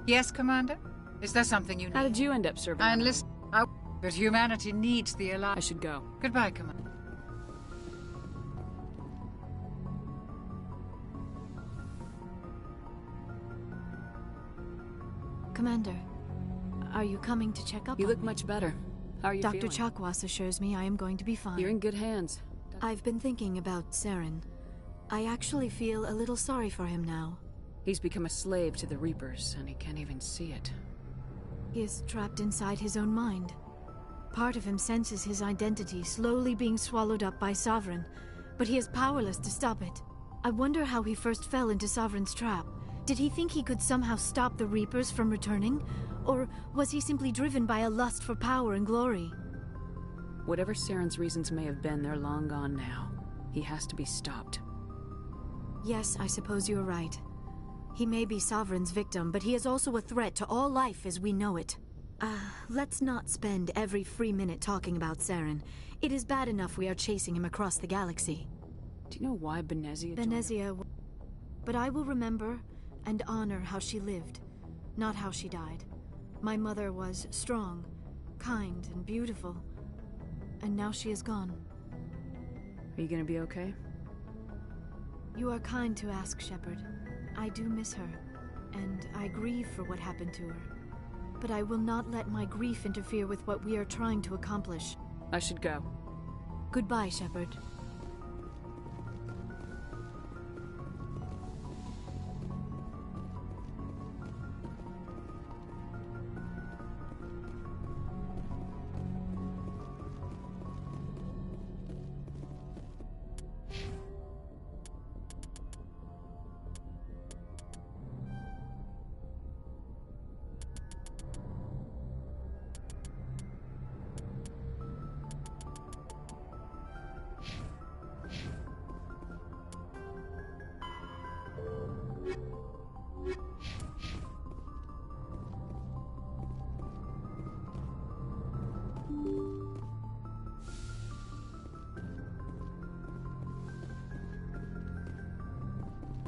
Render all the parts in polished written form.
Yes, Commander? Is there something you need? How did you end up serving? I enlisted. But humanity needs the Alliance. I should go. Goodbye, Commander. Commander, are you coming to check up on me? You look much better. How are you feeling? Dr. Chakwas assures me I am going to be fine. You're in good hands. I've been thinking about Saren. I actually feel a little sorry for him now. He's become a slave to the Reapers, and he can't even see it. He is trapped inside his own mind. Part of him senses his identity slowly being swallowed up by Sovereign, but he is powerless to stop it. I wonder how he first fell into Sovereign's trap. Did he think he could somehow stop the Reapers from returning? Or was he simply driven by a lust for power and glory? Whatever Saren's reasons may have been, they're long gone now. He has to be stopped. Yes, I suppose you're right. He may be Sovereign's victim, but he is also a threat to all life as we know it. Let's not spend every free minute talking about Saren. It is bad enough we are chasing him across the galaxy. Do you know why Benezia Benezia... But I will remember and honor how she lived, not how she died. My mother was strong, kind, and beautiful. And now she is gone. Are you gonna be okay? You are kind to ask, Shepard. I do miss her, and I grieve for what happened to her. But I will not let my grief interfere with what we are trying to accomplish. I should go. Goodbye, Shepard.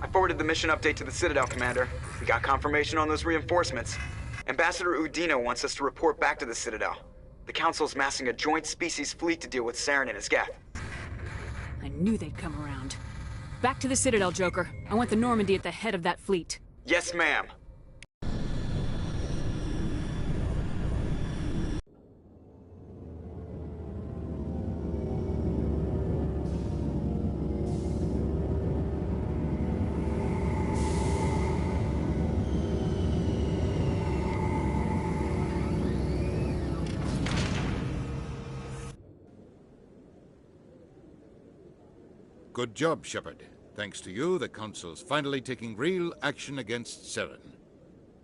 I forwarded the mission update to the Citadel, Commander. We got confirmation on those reinforcements. Ambassador Udino wants us to report back to the Citadel. The Council's massing a joint species fleet to deal with Saren and his Geth. I knew they'd come around. Back to the Citadel, Joker. I want the Normandy at the head of that fleet. Yes, ma'am. Good job, Shepard. Thanks to you, the Council's finally taking real action against Saren.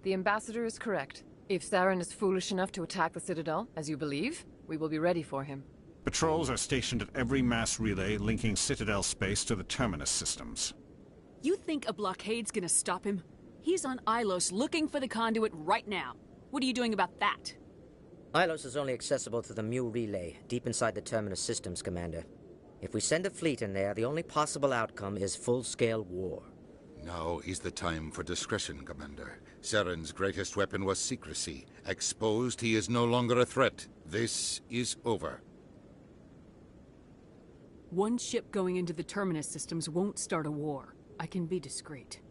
The Ambassador is correct. If Saren is foolish enough to attack the Citadel, as you believe, we will be ready for him. Patrols are stationed at every mass relay linking Citadel space to the Terminus systems. You think a blockade's gonna stop him? He's on Ilos looking for the Conduit right now. What are you doing about that? Ilos is only accessible to the Mu relay, deep inside the Terminus systems, Commander. If we send a fleet in there, the only possible outcome is full-scale war. Now is the time for discretion, Commander. Saren's greatest weapon was secrecy. Exposed, he is no longer a threat. This is over. One ship going into the Terminus systems won't start a war. I can be discreet.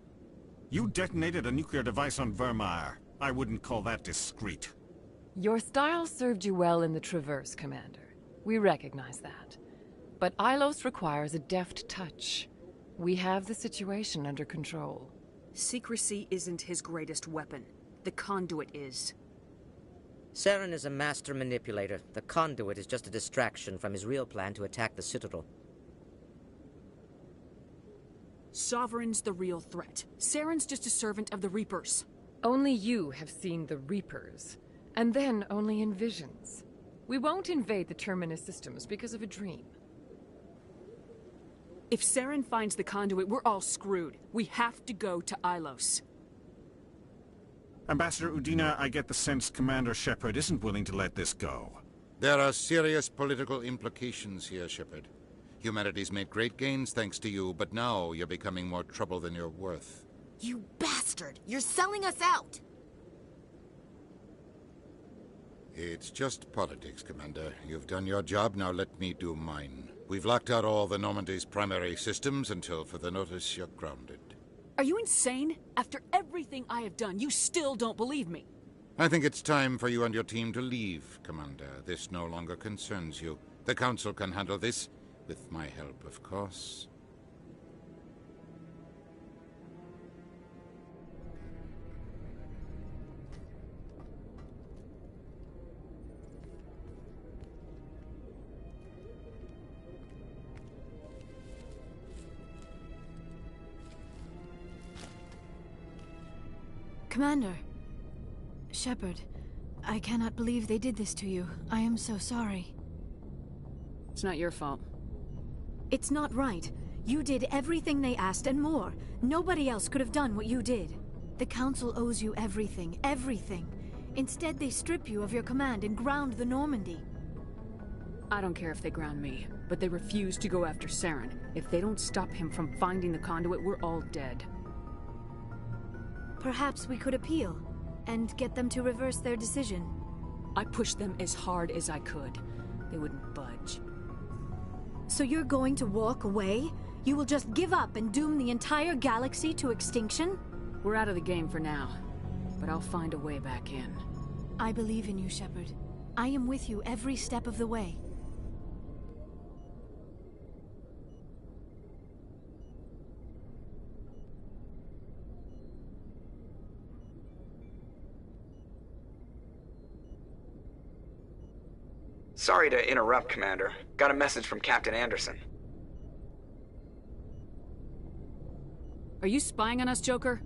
You detonated a nuclear device on Vermeer. I wouldn't call that discreet. Your style served you well in the Traverse, Commander. We recognize that. But Ilos requires a deft touch. We have the situation under control. Secrecy isn't his greatest weapon. The Conduit is. Saren is a master manipulator. The Conduit is just a distraction from his real plan to attack the Citadel. Sovereign's the real threat. Saren's just a servant of the Reapers. Only you have seen the Reapers, and then only in visions. We won't invade the Terminus systems because of a dream. If Saren finds the Conduit, we're all screwed. We have to go to Ilos. Ambassador Udina, I get the sense Commander Shepard isn't willing to let this go. There are serious political implications here, Shepard. Humanity's made great gains thanks to you, but now you're becoming more trouble than you're worth. You bastard! You're selling us out! It's just politics, Commander. You've done your job, now let me do mine. We've locked out all the Normandy's primary systems until further notice you're grounded. Are you insane? After everything I have done, you still don't believe me. I think it's time for you and your team to leave, Commander. This no longer concerns you. The Council can handle this, with my help, of course. Commander. Shepard, I cannot believe they did this to you. I am so sorry. It's not your fault. It's not right. You did everything they asked and more. Nobody else could have done what you did. The Council owes you everything, everything. Instead, they strip you of your command and ground the Normandy. I don't care if they ground me, but they refuse to go after Saren. If they don't stop him from finding the Conduit, we're all dead. Perhaps we could appeal, and get them to reverse their decision. I pushed them as hard as I could. They wouldn't budge. So you're going to walk away? You will just give up and doom the entire galaxy to extinction? We're out of the game for now, but I'll find a way back in. I believe in you, Shepard. I am with you every step of the way. Sorry to interrupt, Commander. Got a message from Captain Anderson. Are you spying on us, Joker?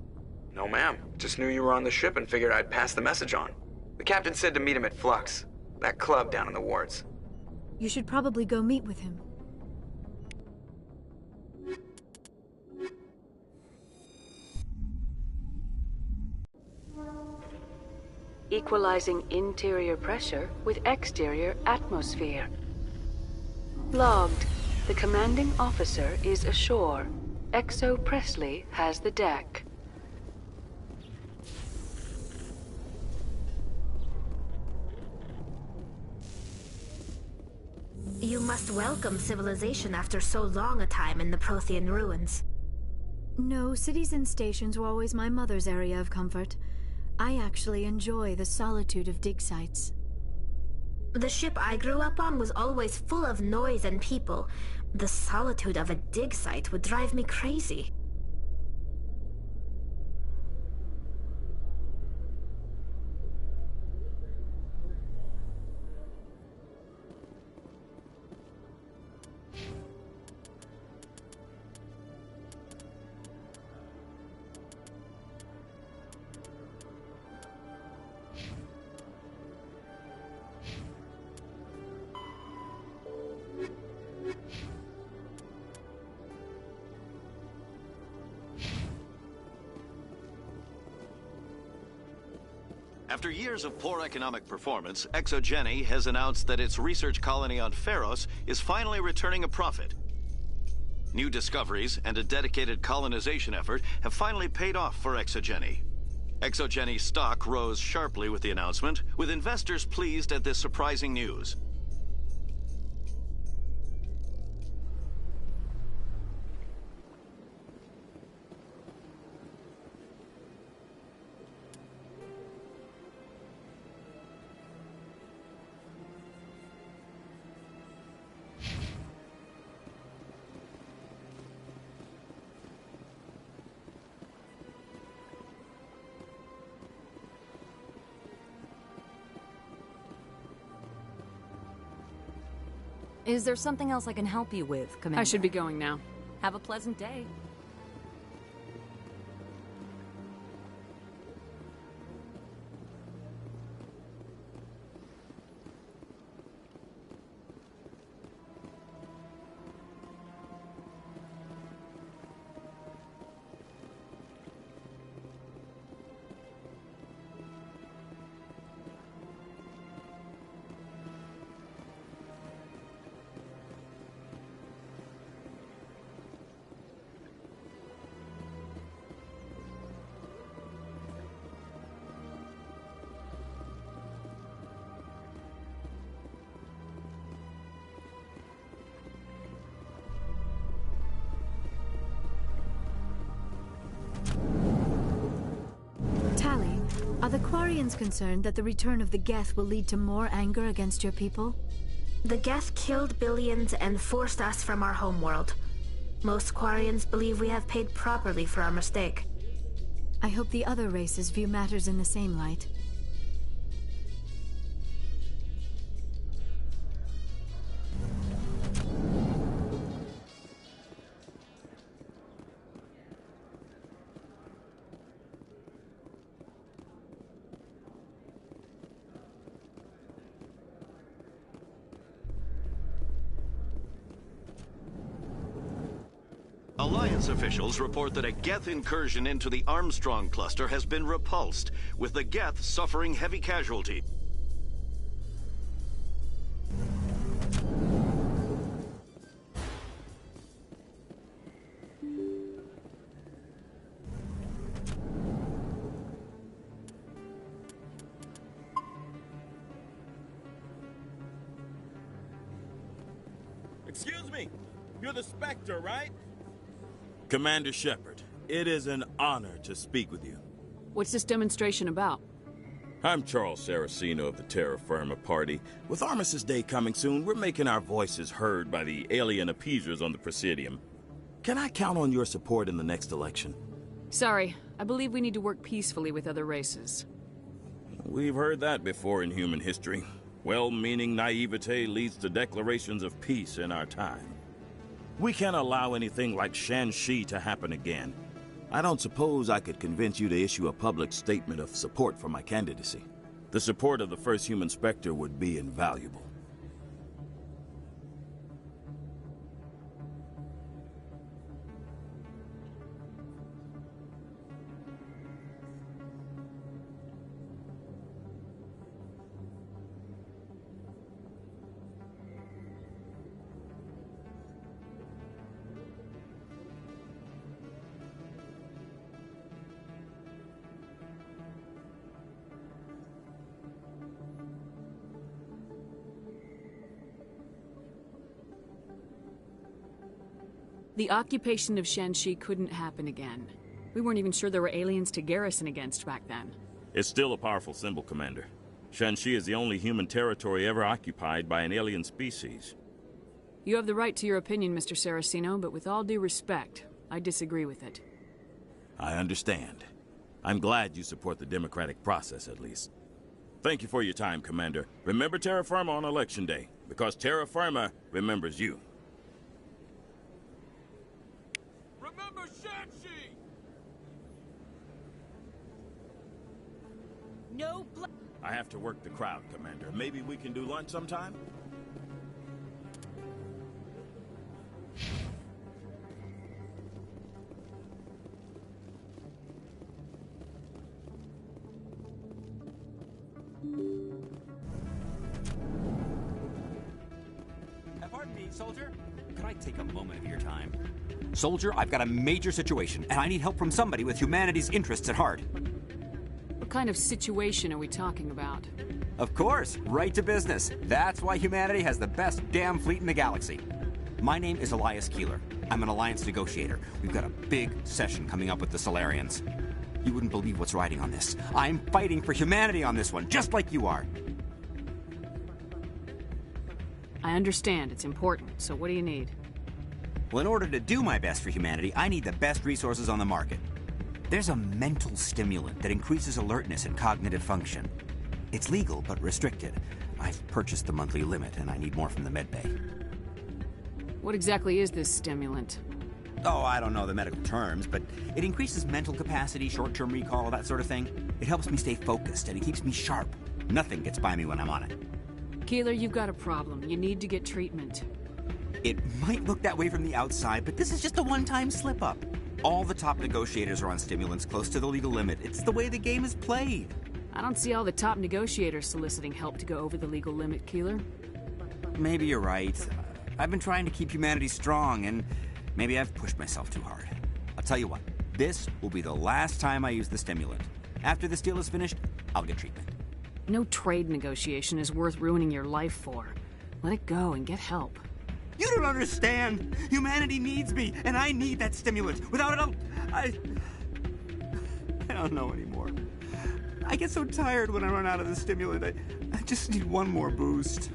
No, ma'am. Just knew you were on the ship and figured I'd pass the message on. The captain said to meet him at Flux, that club down in the wards. You should probably go meet with him. Equalizing interior pressure with exterior atmosphere. Logged. The commanding officer is ashore. Exo Presley has the deck. You must welcome civilization after so long a time in the Prothean ruins. No, cities and stations were always my mother's area of comfort. I actually enjoy the solitude of dig sites. The ship I grew up on was always full of noise and people. The solitude of a dig site would drive me crazy. After years of poor economic performance, Exogeny has announced that its research colony on Pharos is finally returning a profit. New discoveries and a dedicated colonization effort have finally paid off for Exogeny. Exogeny's stock rose sharply with the announcement, with investors pleased at this surprising news. Is there something else I can help you with, Commander? I should be going now. Have a pleasant day. Are the Quarians concerned that the return of the Geth will lead to more anger against your people? The Geth killed billions and forced us from our homeworld. Most Quarians believe we have paid properly for our mistake. I hope the other races view matters in the same light. Alliance officials report that a Geth incursion into the Armstrong cluster has been repulsed, with the Geth suffering heavy casualties. Excuse me, you're the Spectre, right? Commander Shepard, it is an honor to speak with you. What's this demonstration about? I'm Charles Saraceno of the Terra Firma Party. With Armistice Day coming soon, we're making our voices heard by the alien appeasers on the Presidium. Can I count on your support in the next election? Sorry, I believe we need to work peacefully with other races. We've heard that before in human history. Well-meaning naivete leads to declarations of peace in our time. We can't allow anything like Shanxi to happen again. I don't suppose I could convince you to issue a public statement of support for my candidacy. The support of the first human Spectre would be invaluable. The occupation of Shanxi couldn't happen again. We weren't even sure there were aliens to garrison against back then. It's still a powerful symbol, Commander. Shanxi is the only human territory ever occupied by an alien species. You have the right to your opinion, Mr. Saraceno, but with all due respect, I disagree with it. I understand. I'm glad you support the democratic process, at least. Thank you for your time, Commander. Remember Terra Firma on Election Day, because Terra Firma remembers you. Remember Shanxi! No I have to work the crowd, Commander. Maybe we can do lunch sometime? Pardon me, soldier. Could I take a moment of your time? Soldier, I've got a major situation, and I need help from somebody with humanity's interests at heart. What kind of situation are we talking about? Of course, right to business. That's why humanity has the best damn fleet in the galaxy. My name is Elias Keeler. I'm an alliance negotiator. We've got a big session coming up with the Solarians. You wouldn't believe what's riding on this. I'm fighting for humanity on this one, just like you are. I understand, it's important, so what do you need? Well, in order to do my best for humanity, I need the best resources on the market. There's a mental stimulant that increases alertness and cognitive function. It's legal, but restricted. I've purchased the monthly limit, and I need more from the medbay. What exactly is this stimulant? Oh, I don't know the medical terms, but it increases mental capacity, short-term recall, that sort of thing. It helps me stay focused, and it keeps me sharp. Nothing gets by me when I'm on it. Keeler, you've got a problem. You need to get treatment. It might look that way from the outside, but this is just a one-time slip-up. All the top negotiators are on stimulants close to the legal limit. It's the way the game is played. I don't see all the top negotiators soliciting help to go over the legal limit, Keeler. Maybe you're right. I've been trying to keep humanity strong, and maybe I've pushed myself too hard. I'll tell you what, this will be the last time I use the stimulant. After this deal is finished, I'll get treatment. No trade negotiation is worth ruining your life for. Let it go and get help. You don't understand! Humanity needs me, and I need that stimulant. Without it, I don't know anymore. I get so tired when I run out of the stimulant. I just need one more boost.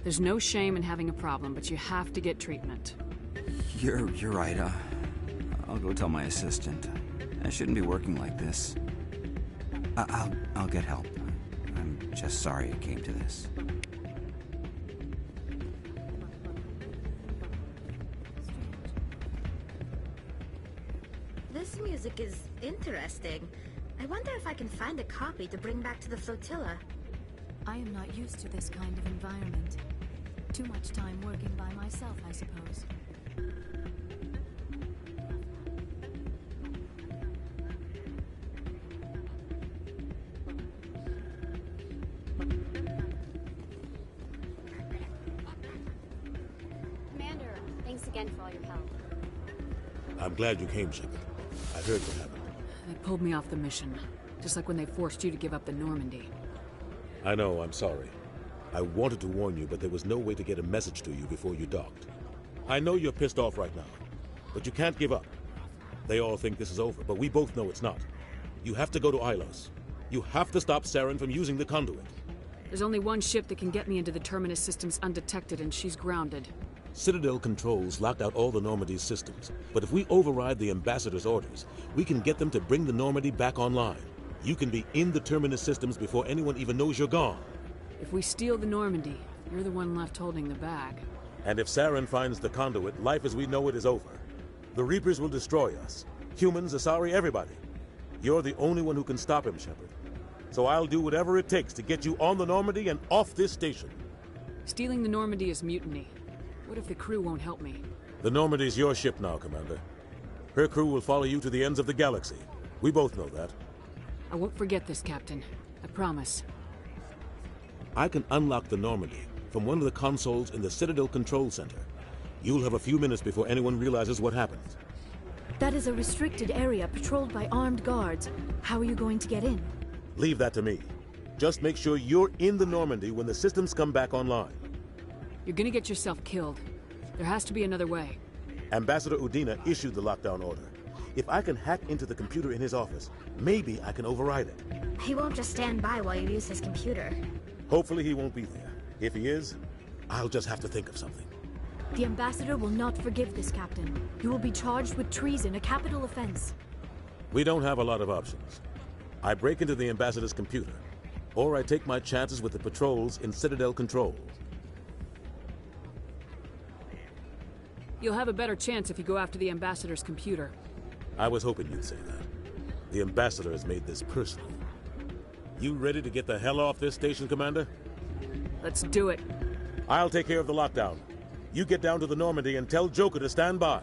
There's no shame in having a problem, but you have to get treatment. You're right. I'll go tell my assistant. I shouldn't be working like this. I'll get help. I'm just sorry it came to this. This music is interesting. I wonder if I can find a copy to bring back to the flotilla. I am not used to this kind of environment. Too much time working by myself, I suppose. Commander, thanks again for all your help. I'm glad you came, Shepard. I heard what happened. They pulled me off the mission, just like when they forced you to give up the Normandy. I know, I'm sorry. I wanted to warn you, but there was no way to get a message to you before you docked. I know you're pissed off right now, but you can't give up. They all think this is over, but we both know it's not. You have to go to Ilos. You have to stop Saren from using the Conduit. There's only one ship that can get me into the Terminus systems undetected, and she's grounded. Citadel controls locked out all the Normandy's systems, but if we override the Ambassador's orders, we can get them to bring the Normandy back online. You can be in the Terminus systems before anyone even knows you're gone. If we steal the Normandy, you're the one left holding the bag. And if Saren finds the Conduit, life as we know it is over. The Reapers will destroy us. Humans, Asari, everybody. You're the only one who can stop him, Shepard. So I'll do whatever it takes to get you on the Normandy and off this station. Stealing the Normandy is mutiny. What if the crew won't help me? The Normandy's your ship now, Commander. Her crew will follow you to the ends of the galaxy. We both know that. I won't forget this, Captain. I promise. I can unlock the Normandy from one of the consoles in the Citadel Control Center. You'll have a few minutes before anyone realizes what happened. That is a restricted area patrolled by armed guards. How are you going to get in? Leave that to me. Just make sure you're in the Normandy when the systems come back online. You're gonna get yourself killed. There has to be another way. Ambassador Udina issued the lockdown order. If I can hack into the computer in his office, maybe I can override it. He won't just stand by while you use his computer. Hopefully he won't be there. If he is, I'll just have to think of something. The Ambassador will not forgive this, Captain. You will be charged with treason, a capital offense. We don't have a lot of options. I break into the Ambassador's computer, or I take my chances with the patrols in Citadel Control. You'll have a better chance if you go after the Ambassador's computer. I was hoping you'd say that. The Ambassador has made this personal. You ready to get the hell off this station, Commander? Let's do it. I'll take care of the lockdown. You get down to the Normandy and tell Joker to stand by.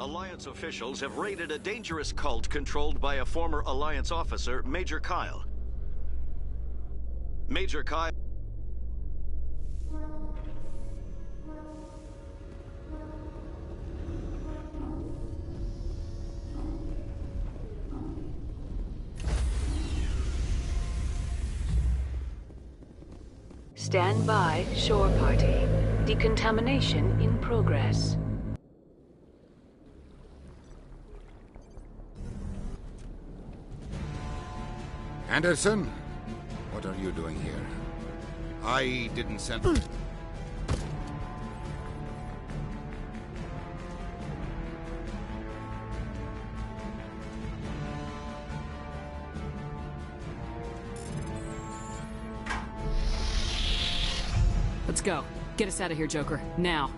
Alliance officials have raided a dangerous cult controlled by a former Alliance officer, Major Kyle. Major Kyle... Stand by, shore party. Decontamination in progress. Anderson, what are you doing here? I didn't send... Let's go. Get us out of here, Joker. Now.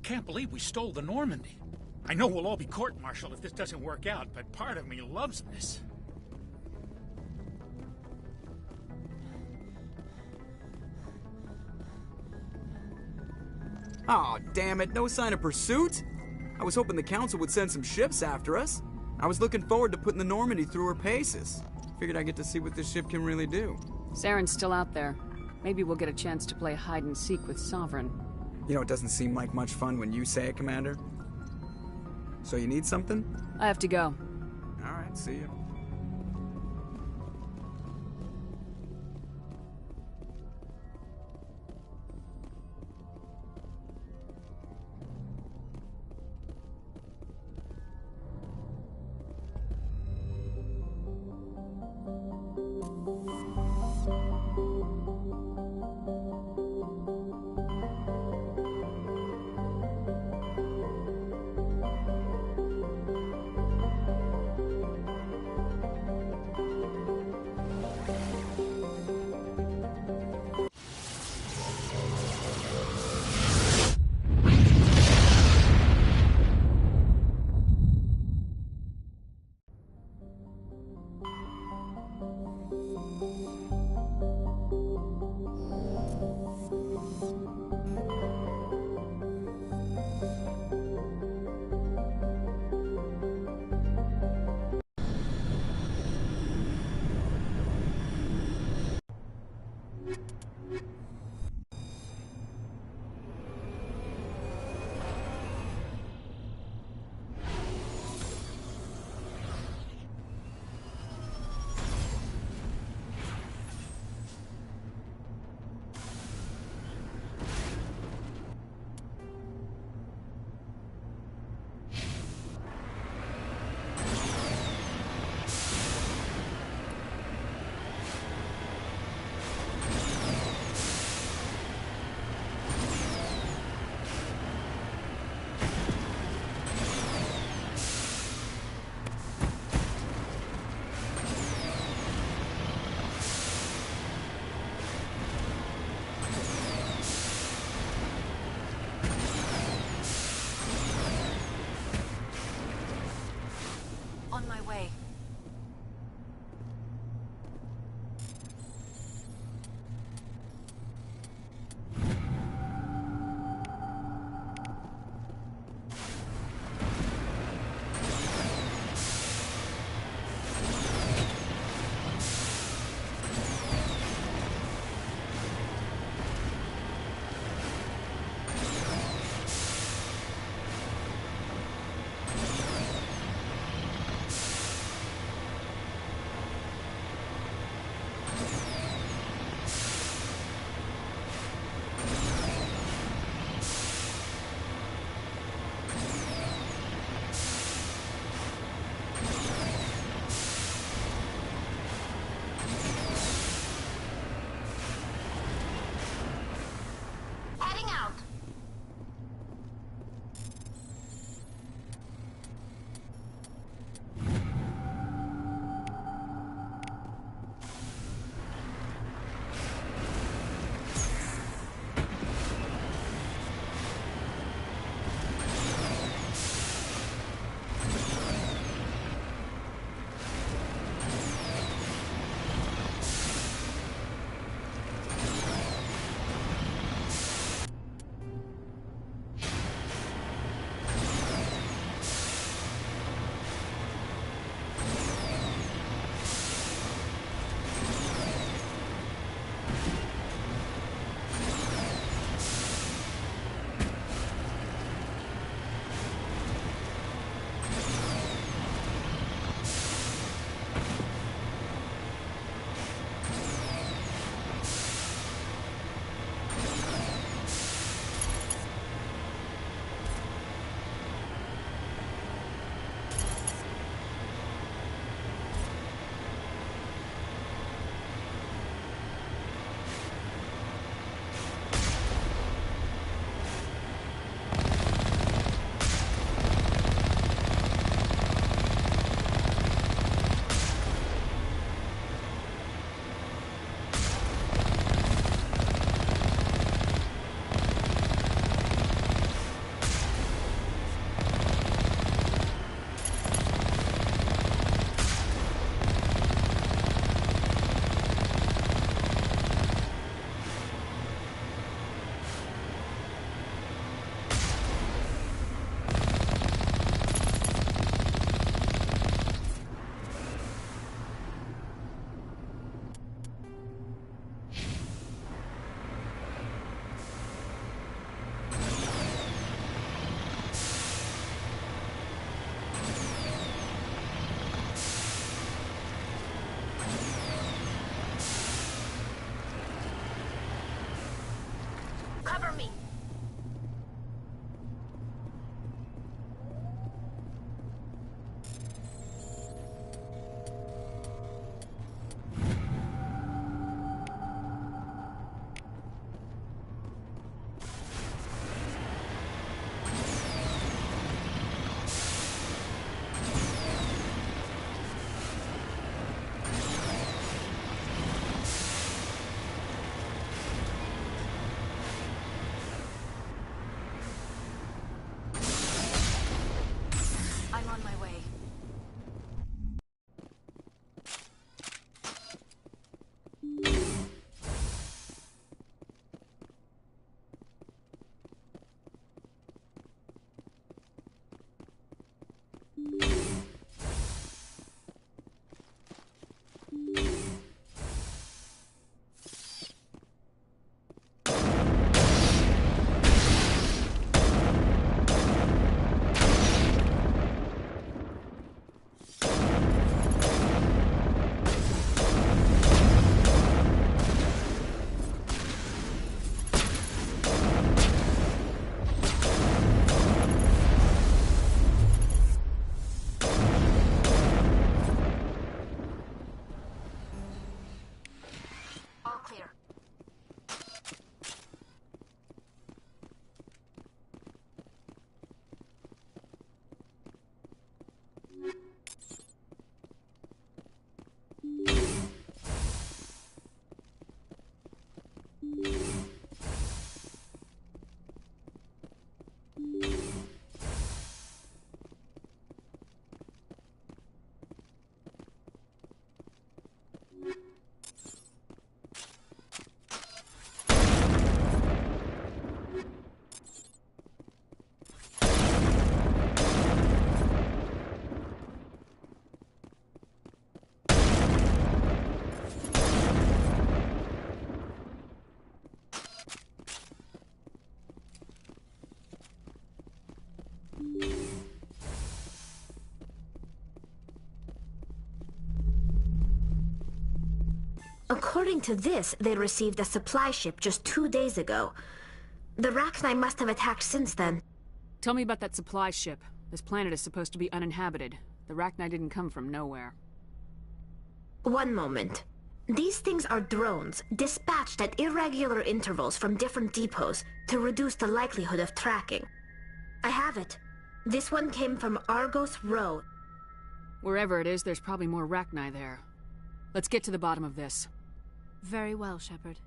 Can't believe we stole the Normandy. I know we'll all be court-martialed if this doesn't work out, but part of me loves this. Aw, damn it, no sign of pursuit? I was hoping the Council would send some ships after us. I was looking forward to putting the Normandy through her paces. Figured I'd get to see what this ship can really do. Saren's still out there. Maybe we'll get a chance to play hide-and-seek with Sovereign. You know, it doesn't seem like much fun when you say it, Commander. So you need something? I have to go. Alright, see you. According to this, they received a supply ship just 2 days ago. The Rachni must have attacked since then. Tell me about that supply ship. This planet is supposed to be uninhabited. The Rachni didn't come from nowhere. One moment. These things are drones, dispatched at irregular intervals from different depots to reduce the likelihood of tracking. I have it. This one came from Argos Row. Wherever it is, there's probably more Rachni there. Let's get to the bottom of this. Very well, Shepard.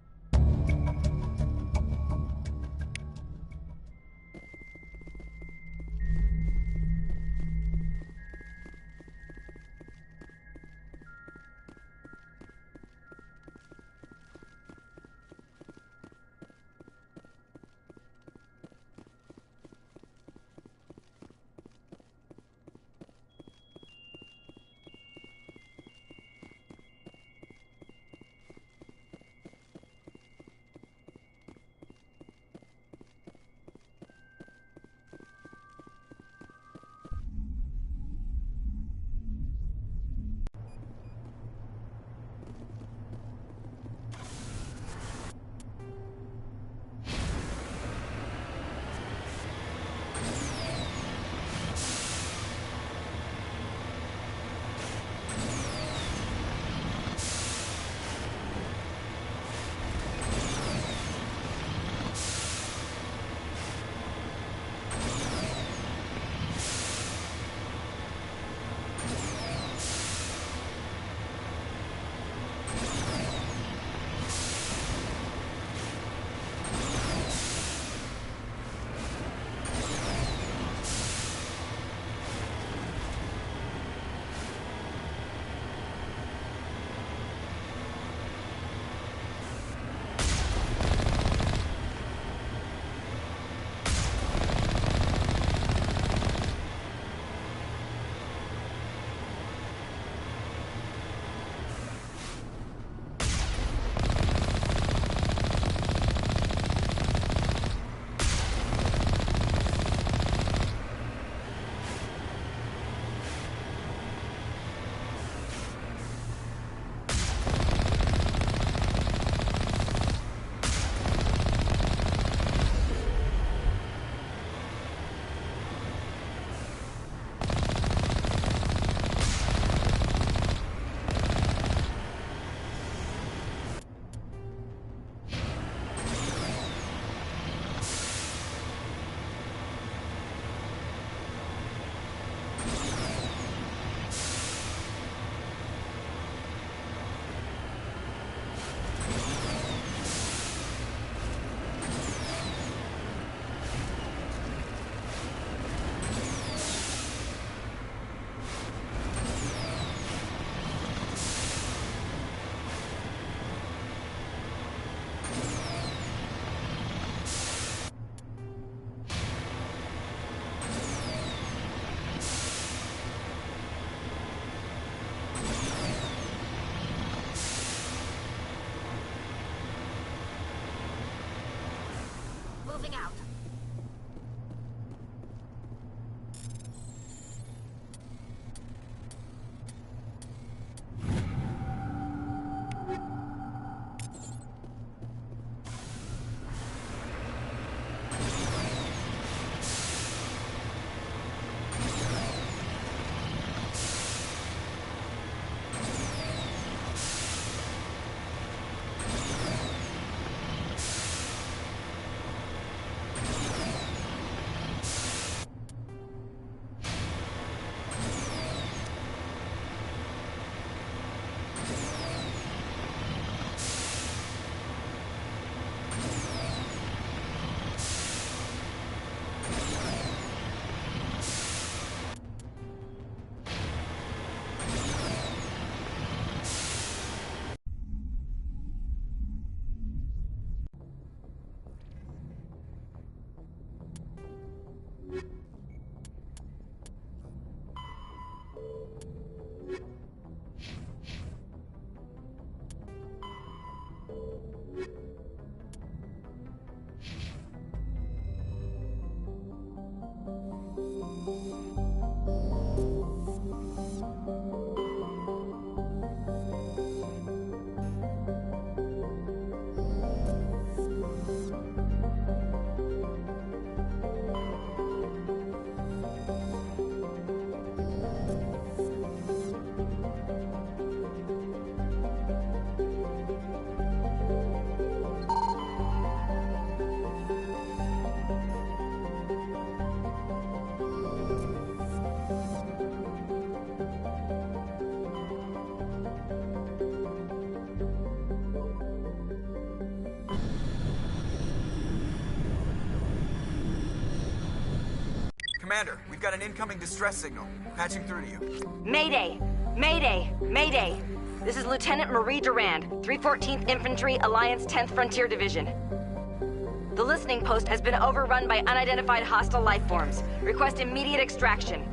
Commander, we've got an incoming distress signal. Patching through to you. Mayday! Mayday! Mayday! This is Lieutenant Marie Durand, 314th Infantry, Alliance 10th Frontier Division. The listening post has been overrun by unidentified hostile life forms. Request immediate extraction.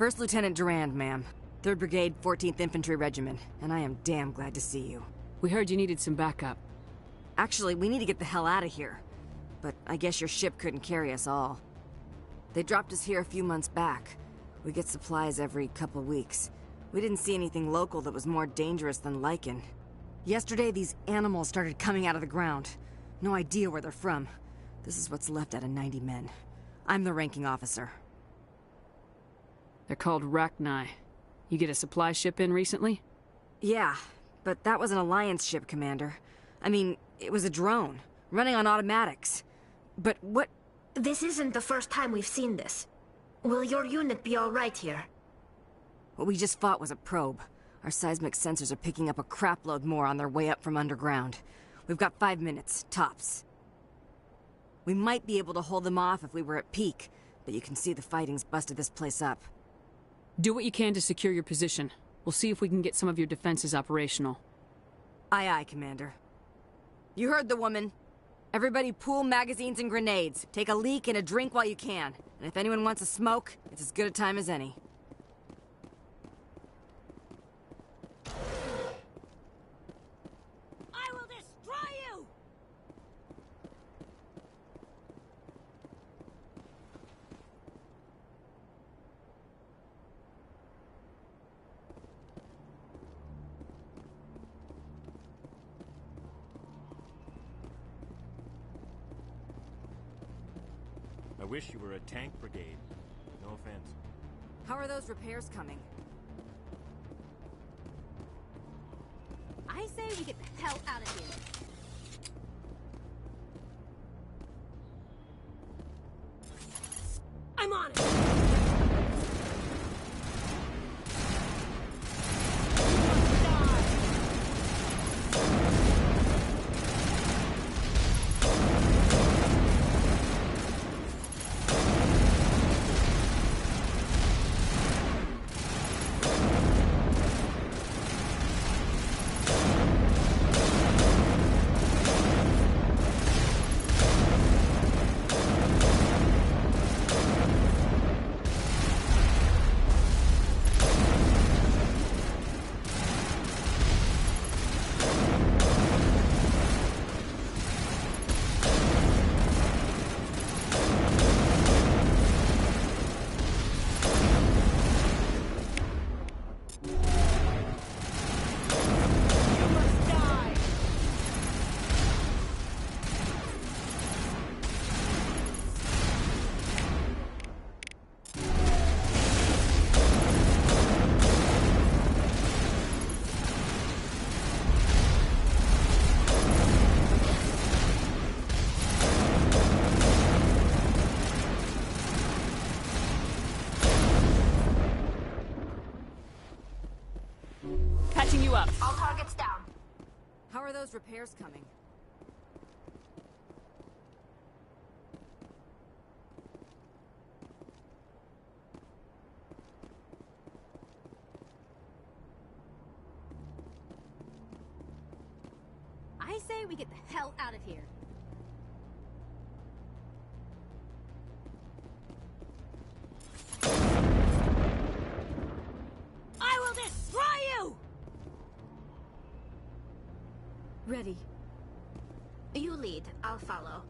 First Lieutenant Durand, ma'am. 3rd Brigade, 14th Infantry Regiment, and I am damn glad to see you. We heard you needed some backup. Actually, we need to get the hell out of here. But I guess your ship couldn't carry us all. They dropped us here a few months back. We get supplies every couple weeks. We didn't see anything local that was more dangerous than lichen. Yesterday, these animals started coming out of the ground. No idea where they're from. This is what's left out of 90 men. I'm the ranking officer. They're called Rachni. You get a supply ship in recently? Yeah, but that was an Alliance ship, Commander. I mean, it was a drone, running on automatics. But what... This isn't the first time we've seen this. Will your unit be all right here? What we just fought was a probe. Our seismic sensors are picking up a crapload more on their way up from underground. We've got 5 minutes, tops. We might be able to hold them off if we were at peak, but you can see the fighting's busted this place up. Do what you can to secure your position. We'll see if we can get some of your defenses operational. Aye, aye, Commander. You heard the woman. Everybody pool magazines and grenades. Take a leak and a drink while you can. And if anyone wants a smoke, it's as good a time as any. I will destroy you! I wish you were a tank brigade. No offense. How are those repairs coming? I say we get the hell out of here. I'm on it! Patching you up. All targets down. How are those repairs coming? I say we get the hell out of here. I will destroy you! Ready. You lead. I'll follow.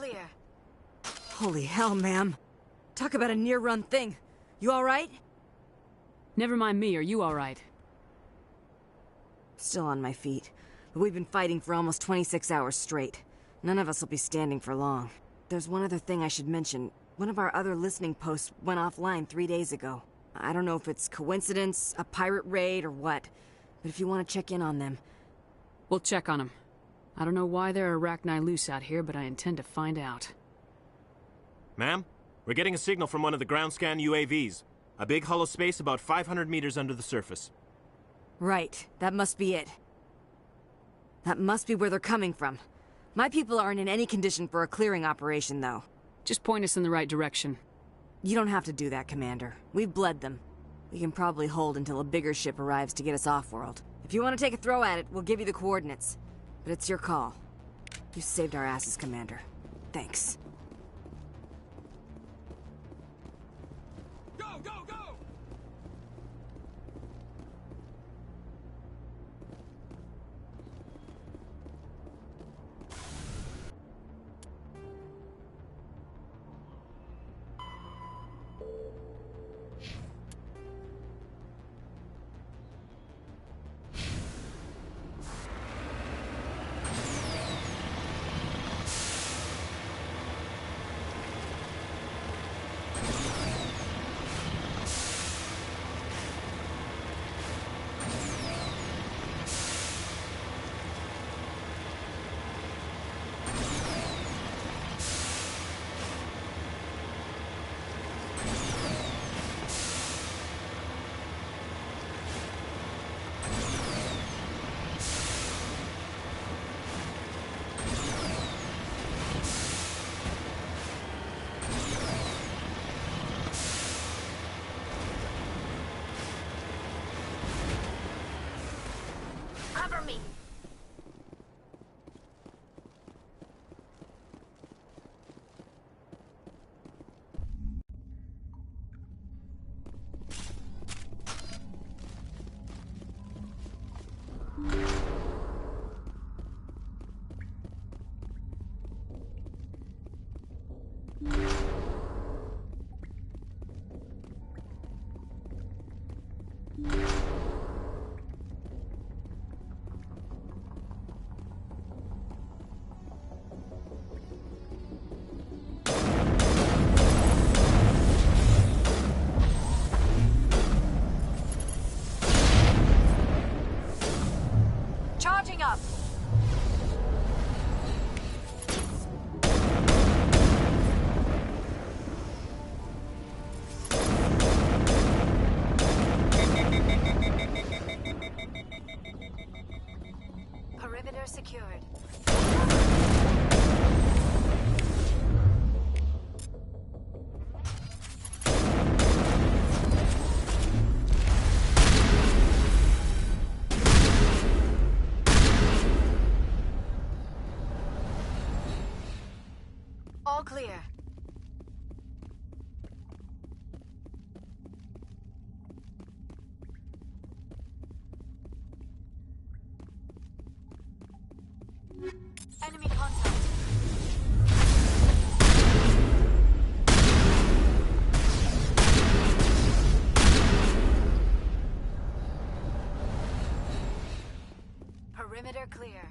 clear. Holy hell, ma'am. Talk about a near-run thing. You alright? Never mind me, are you alright? Still on my feet. But we've been fighting for almost 26 hours straight. None of us will be standing for long. There's one other thing I should mention. One of our other listening posts went offline 3 days ago. I don't know if it's coincidence, a pirate raid, or what. But if you want to check in on them... We'll check on them. I don't know why there are arachni loose out here, but I intend to find out. Ma'am, we're getting a signal from one of the ground scan UAVs. A big hollow space about 500 meters under the surface. Right, that must be it. That must be where they're coming from. My people aren't in any condition for a clearing operation, though. Just point us in the right direction. You don't have to do that, Commander. We've bled them. We can probably hold until a bigger ship arrives to get us off-world. If you want to take a throw at it, we'll give you the coordinates. But it's your call. You saved our asses, Commander. Thanks. Go, go, go! Cover me! Charging up! Perimeter secured. All clear. Enemy contact. Perimeter clear.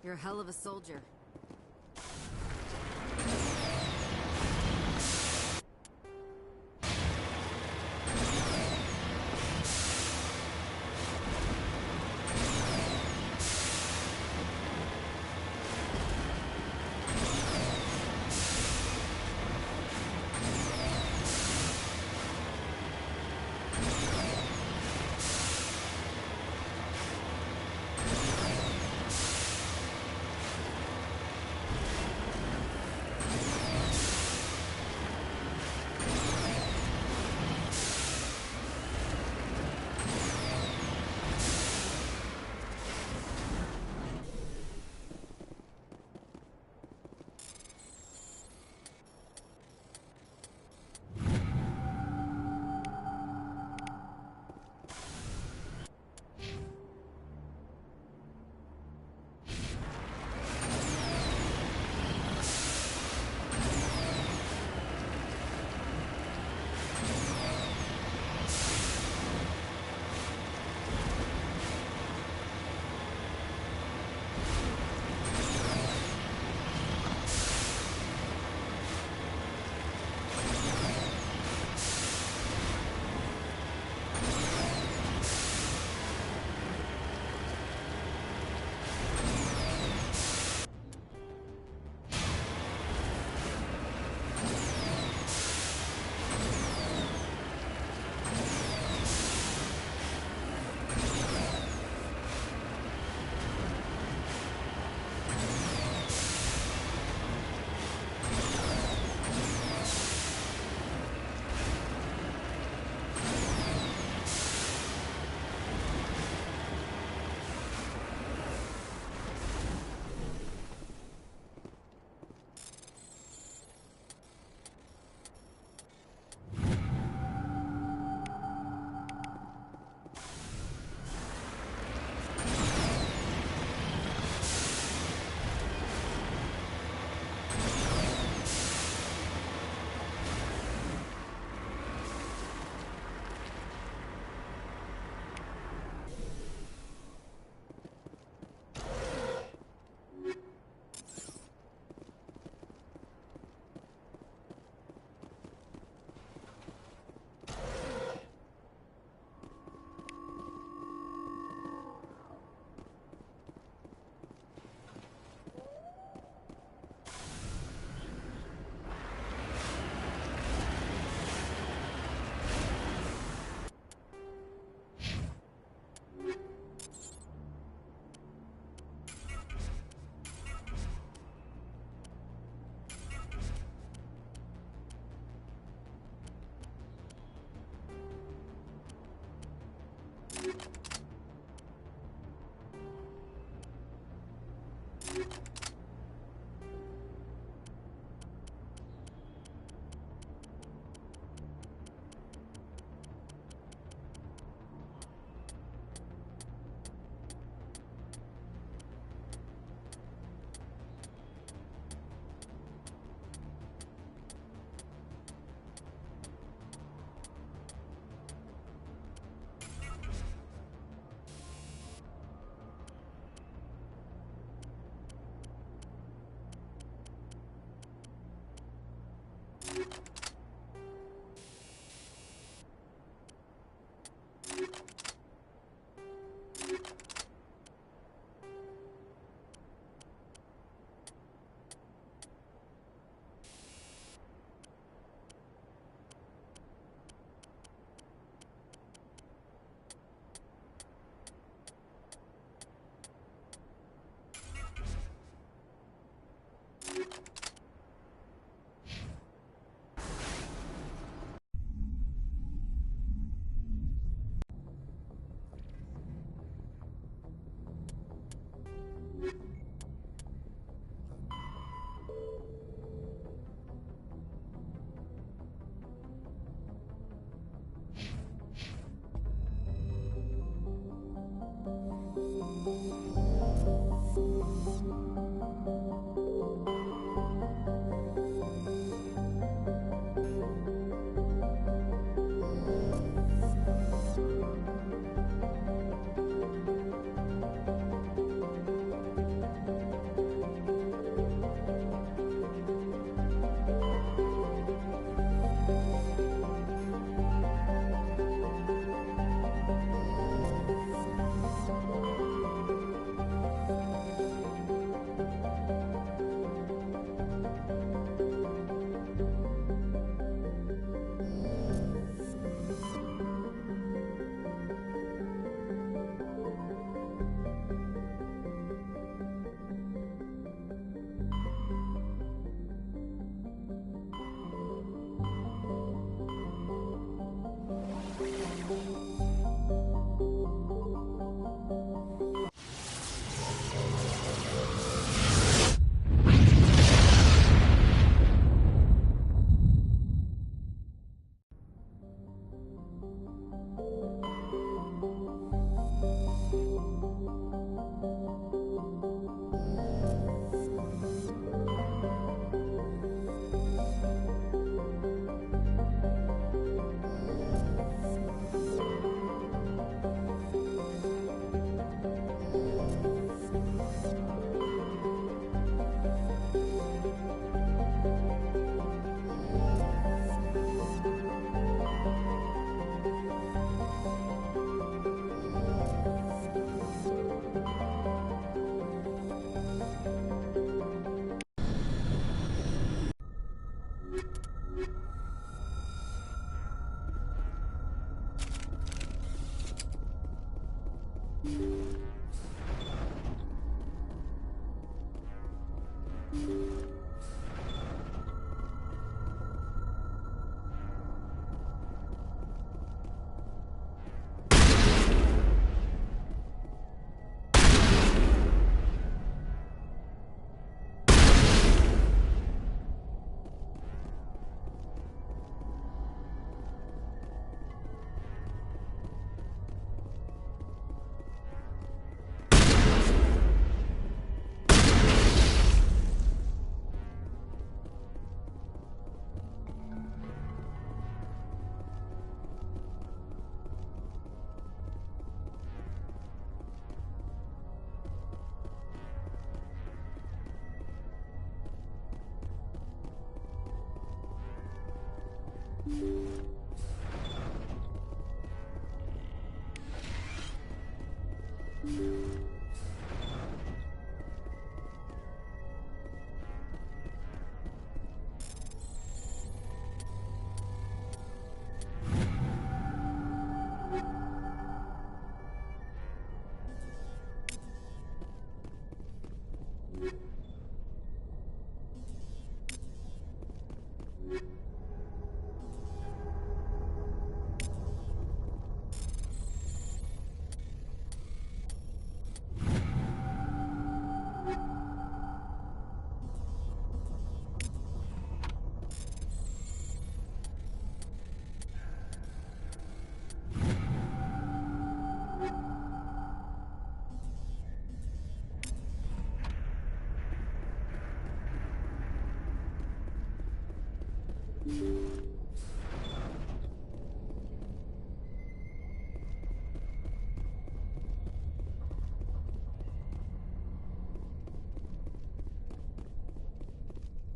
You're a hell of a soldier.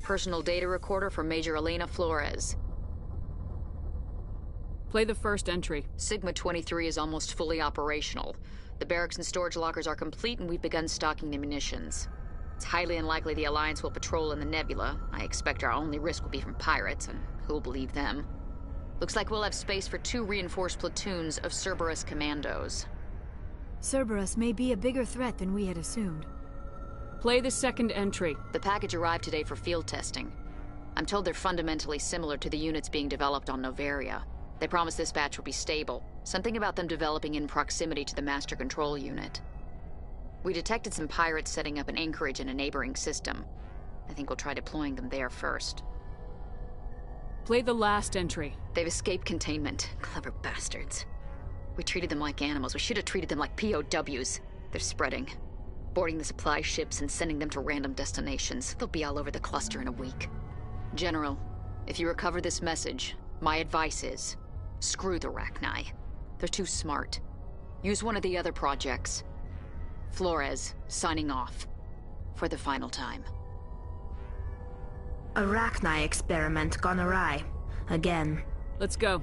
Personal data recorder for Major Elena Flores. Play the first entry. Sigma 23 is almost fully operational. The barracks and storage lockers are complete, and we've begun stocking the munitions. It's highly unlikely the Alliance will patrol in the nebula. I expect our only risk will be from pirates, and who'll believe them? Looks like we'll have space for 2 reinforced platoons of Cerberus commandos. Cerberus may be a bigger threat than we had assumed. Play the second entry. The package arrived today for field testing. I'm told they're fundamentally similar to the units being developed on Novaria. They promise this batch will be stable. Something about them developing in proximity to the master control unit. We detected some pirates setting up an anchorage in a neighboring system. I think we'll try deploying them there first. Play the last entry. They've escaped containment. Clever bastards. We treated them like animals. We should have treated them like POWs. They're spreading. Boarding the supply ships and sending them to random destinations. They'll be all over the cluster in a week. General, if you recover this message, my advice is, screw the Rachni. They're too smart. Use one of the other projects. Flores, signing off. For the final time. Arachni experiment gone awry. Again. Let's go.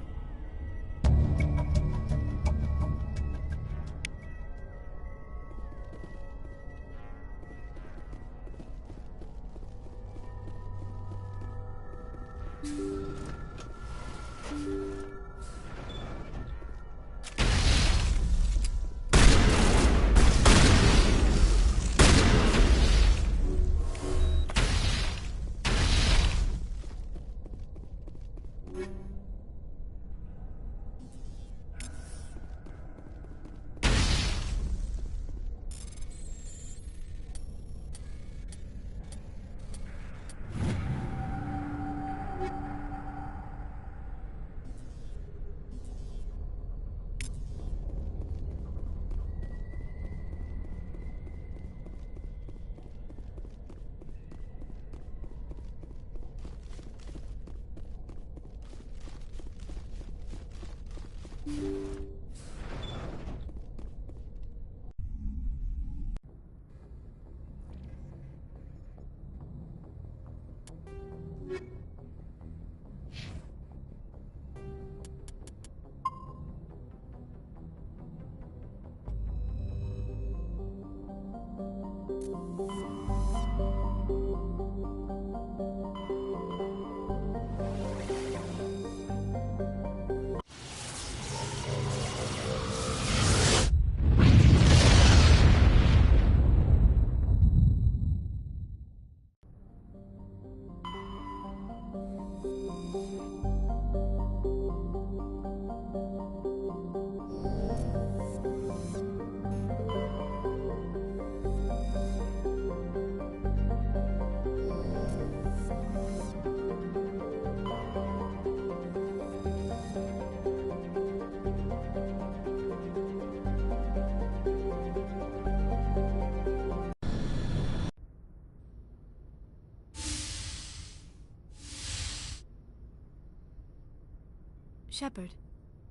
Shepard,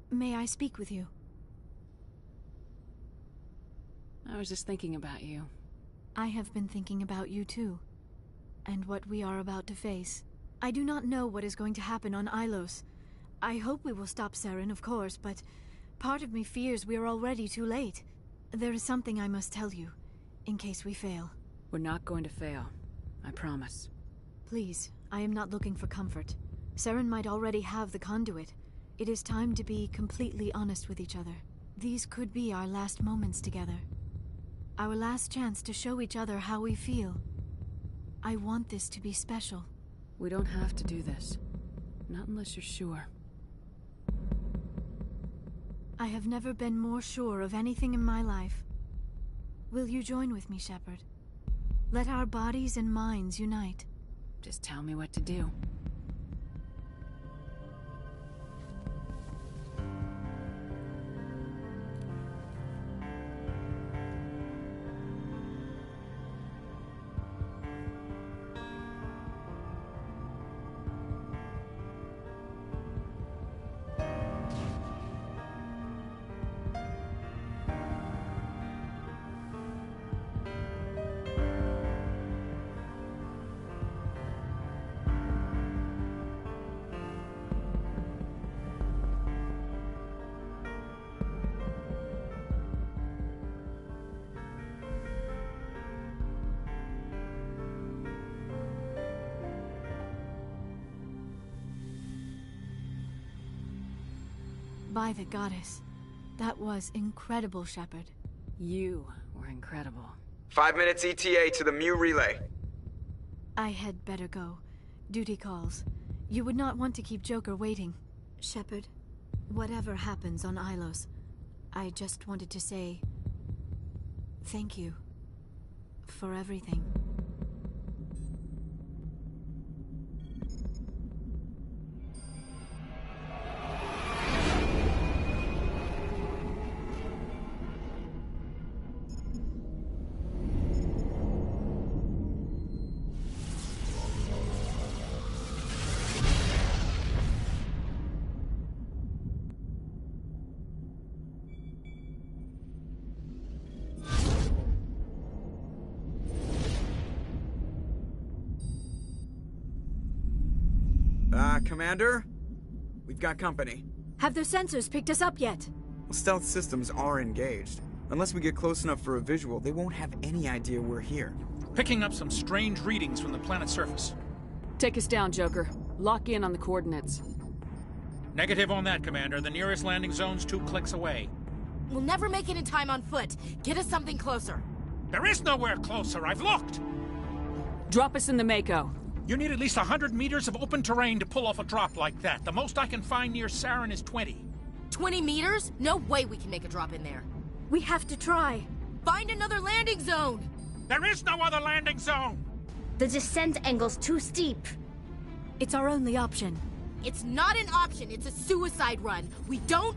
may I speak with you? I was just thinking about you. I have been thinking about you too, and what we are about to face. I do not know what is going to happen on Ilos. I hope we will stop Saren, of course, but part of me fears we are already too late. There is something I must tell you, in case we fail. We're not going to fail. I promise. Please, I am not looking for comfort. Saren might already have the conduit. It is time to be completely honest with each other. These could be our last moments together. Our last chance to show each other how we feel. I want this to be special. We don't have to do this. Not unless you're sure. I have never been more sure of anything in my life. Will you join with me, Shepard? Let our bodies and minds unite. Just tell me what to do. By the goddess. That was incredible, Shepard. You were incredible. 5 minutes ETA to the Mu relay. I had better go. Duty calls. You would not want to keep Joker waiting. Shepard, whatever happens on Ilos, I just wanted to say thank you for everything. Commander? We've got company. Have their sensors picked us up yet? Well, stealth systems are engaged. Unless we get close enough for a visual, they won't have any idea we're here. Picking up some strange readings from the planet's surface. Take us down, Joker. Lock in on the coordinates. Negative on that, Commander. The nearest landing zone's 2 clicks away. We'll never make it in time on foot. Get us something closer. There is nowhere closer. I've looked. Drop us in the Mako. You need at least 100 meters of open terrain to pull off a drop like that. The most I can find near Saren is 20. 20 meters? No way we can make a drop in there. We have to try. Find another landing zone! There is no other landing zone! The descent angle's too steep. It's our only option. It's not an option, it's a suicide run. We don't...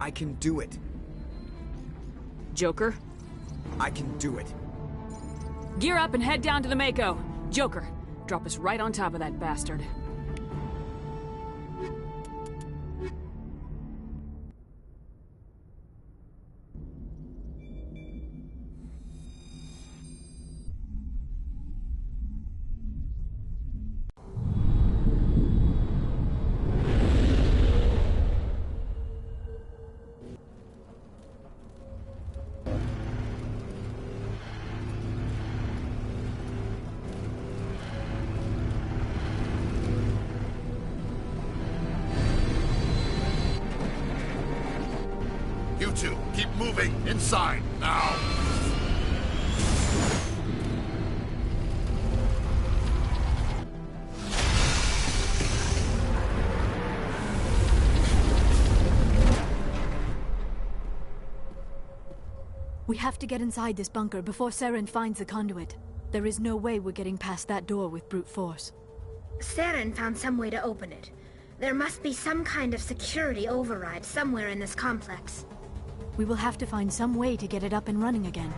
I can do it. Joker? I can do it. Gear up and head down to the Mako. Joker, drop us right on top of that bastard. You two, keep moving inside, now! We have to get inside this bunker before Saren finds the conduit. There is no way we're getting past that door with brute force. Saren found some way to open it. There must be some kind of security override somewhere in this complex. We will have to find some way to get it up and running again.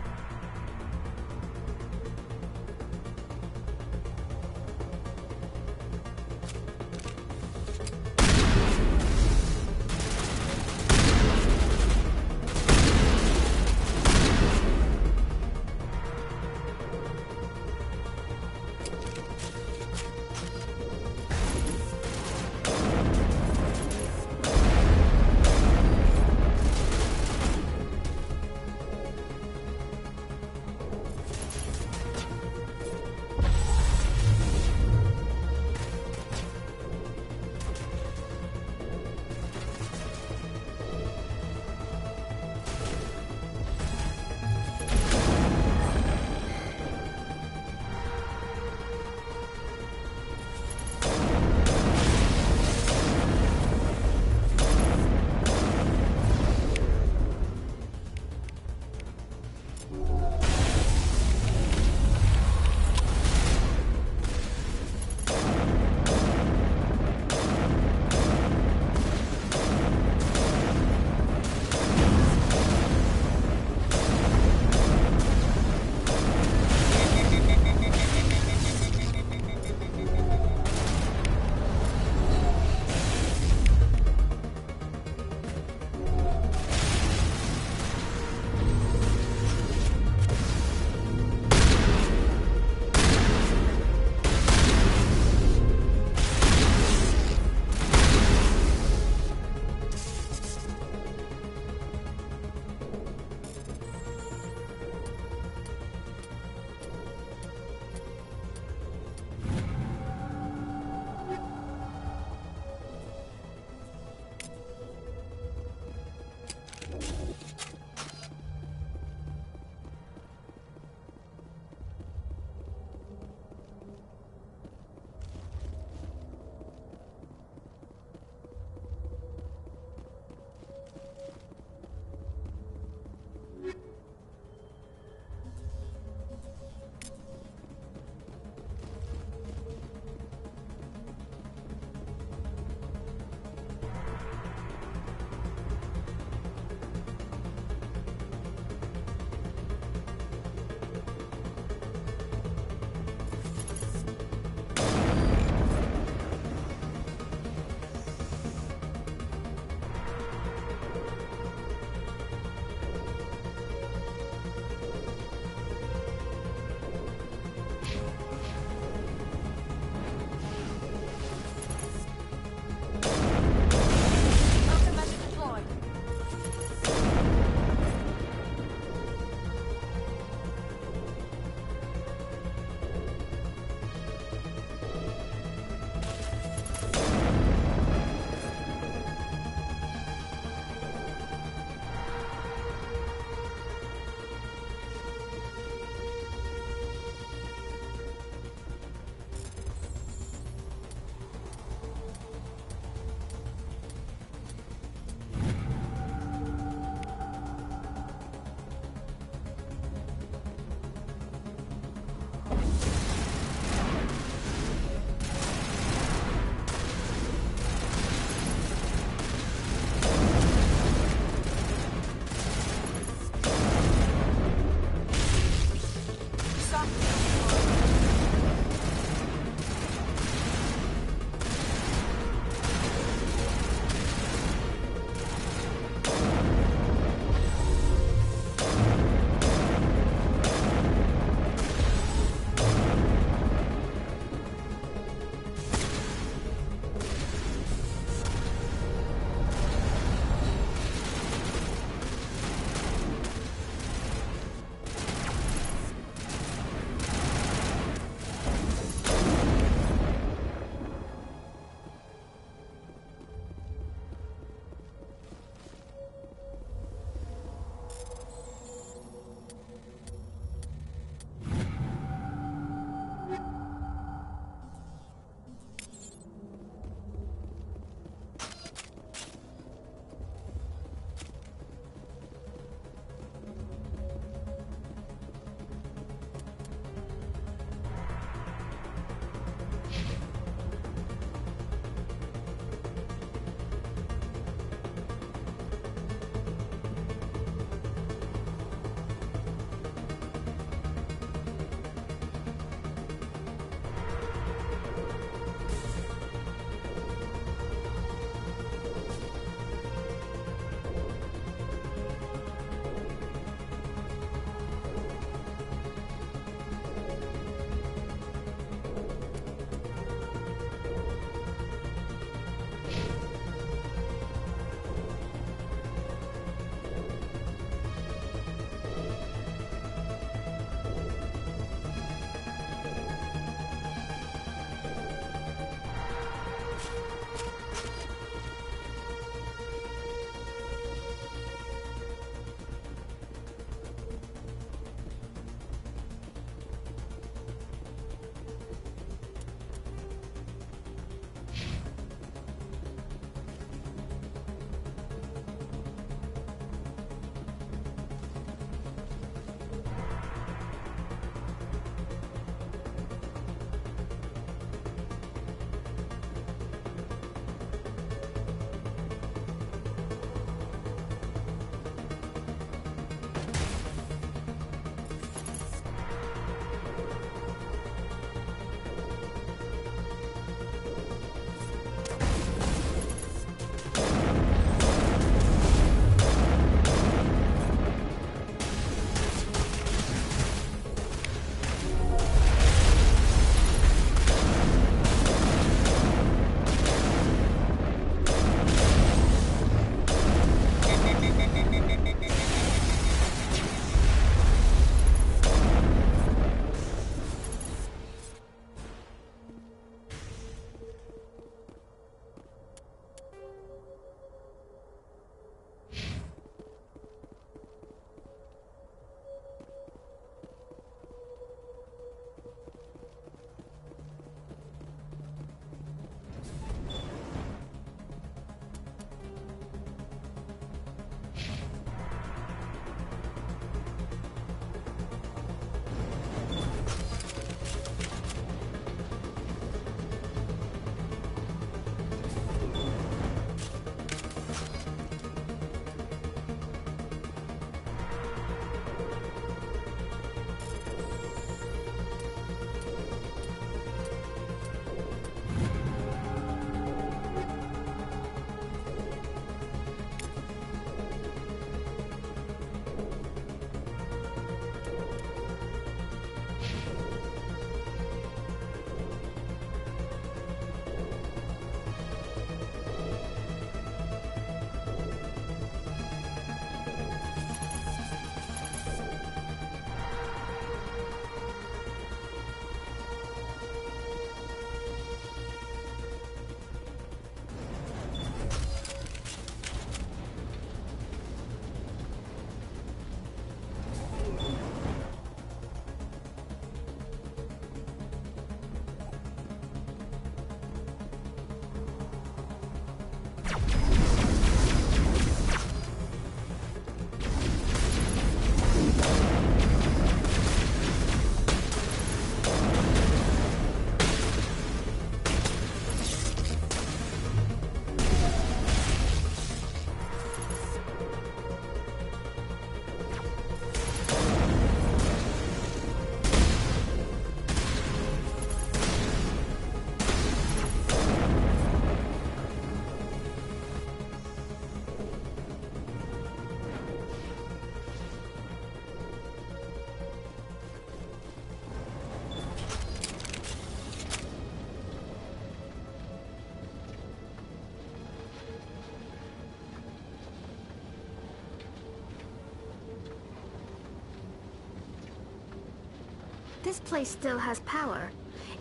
This place still has power.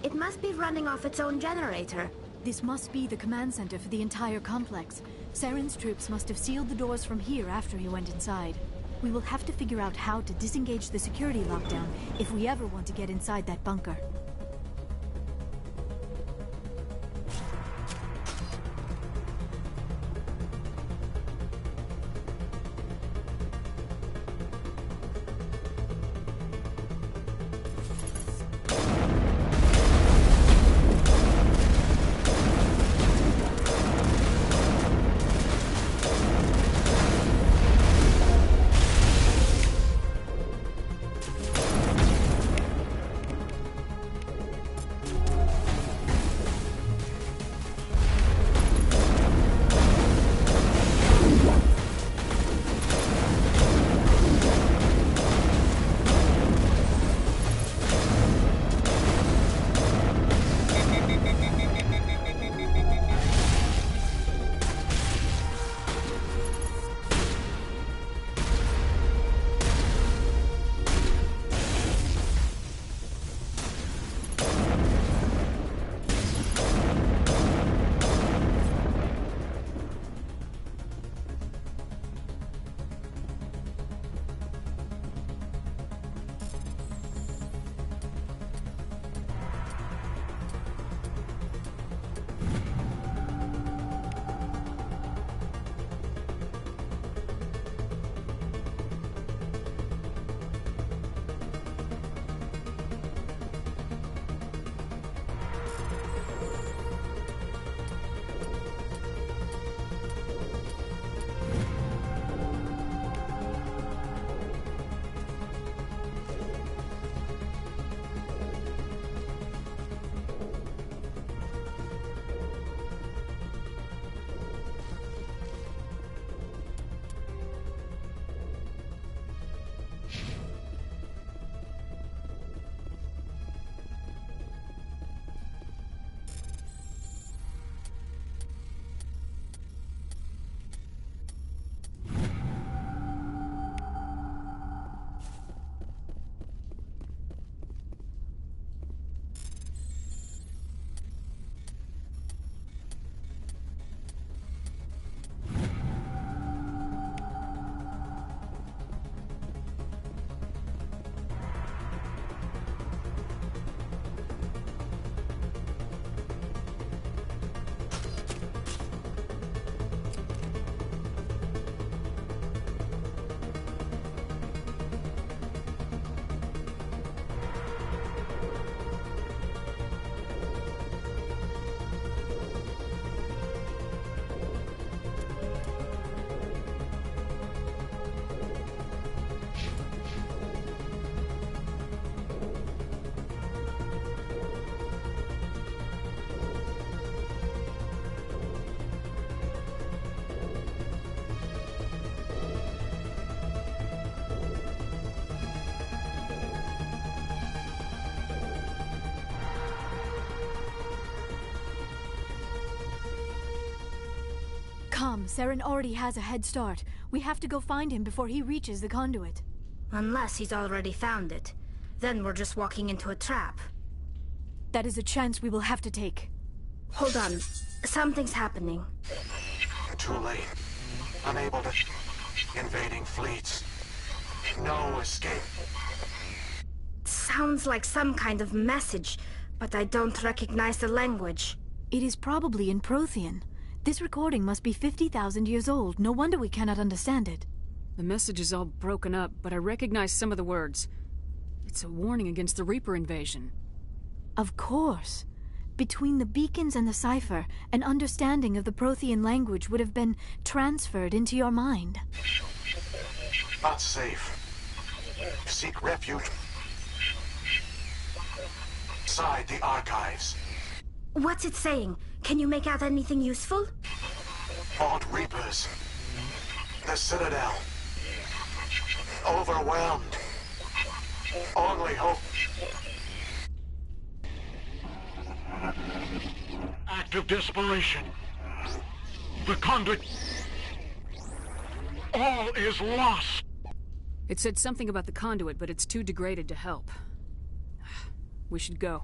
It must be running off its own generator. This must be the command center for the entire complex. Saren's troops must have sealed the doors from here after he went inside. We will have to figure out how to disengage the security lockdown if we ever want to get inside that bunker. Come, Saren already has a head start. We have to go find him before he reaches the conduit. Unless he's already found it. Then we're just walking into a trap. That is a chance we will have to take. Hold on. Something's happening. Too late. Unable to... Invading fleets. No escape. Sounds like some kind of message, but I don't recognize the language. It is probably in Prothean. This recording must be 50,000 years old. No wonder we cannot understand it. The message is all broken up, but I recognize some of the words. It's a warning against the Reaper invasion. Of course. Between the beacons and the cipher, an understanding of the Prothean language would have been transferred into your mind. Not safe. Seek refuge inside the archives. What's it saying? Can you make out anything useful? Fought Reapers. The Citadel. Overwhelmed. Only hope. Act of desperation. The Conduit. All is lost. It said something about the Conduit, but it's too degraded to help. We should go.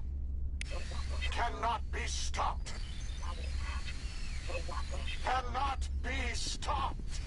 Cannot be stopped. Cannot be stopped.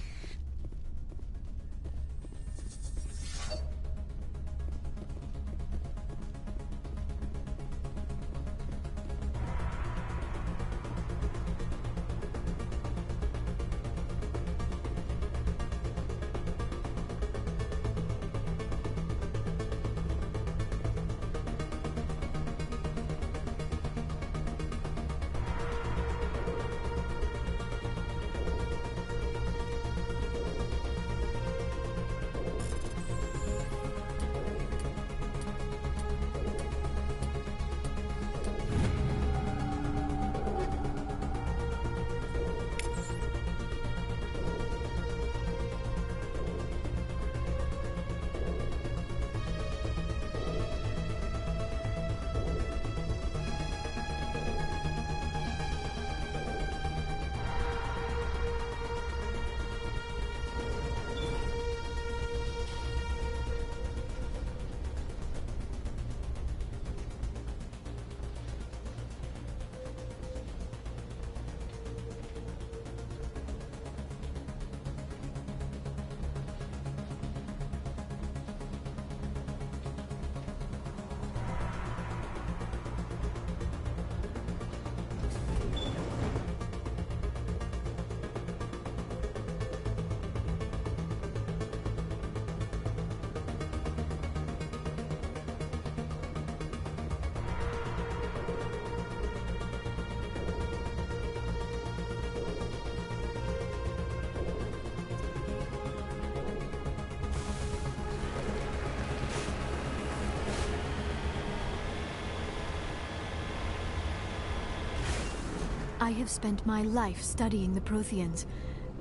I have spent my life studying the Protheans,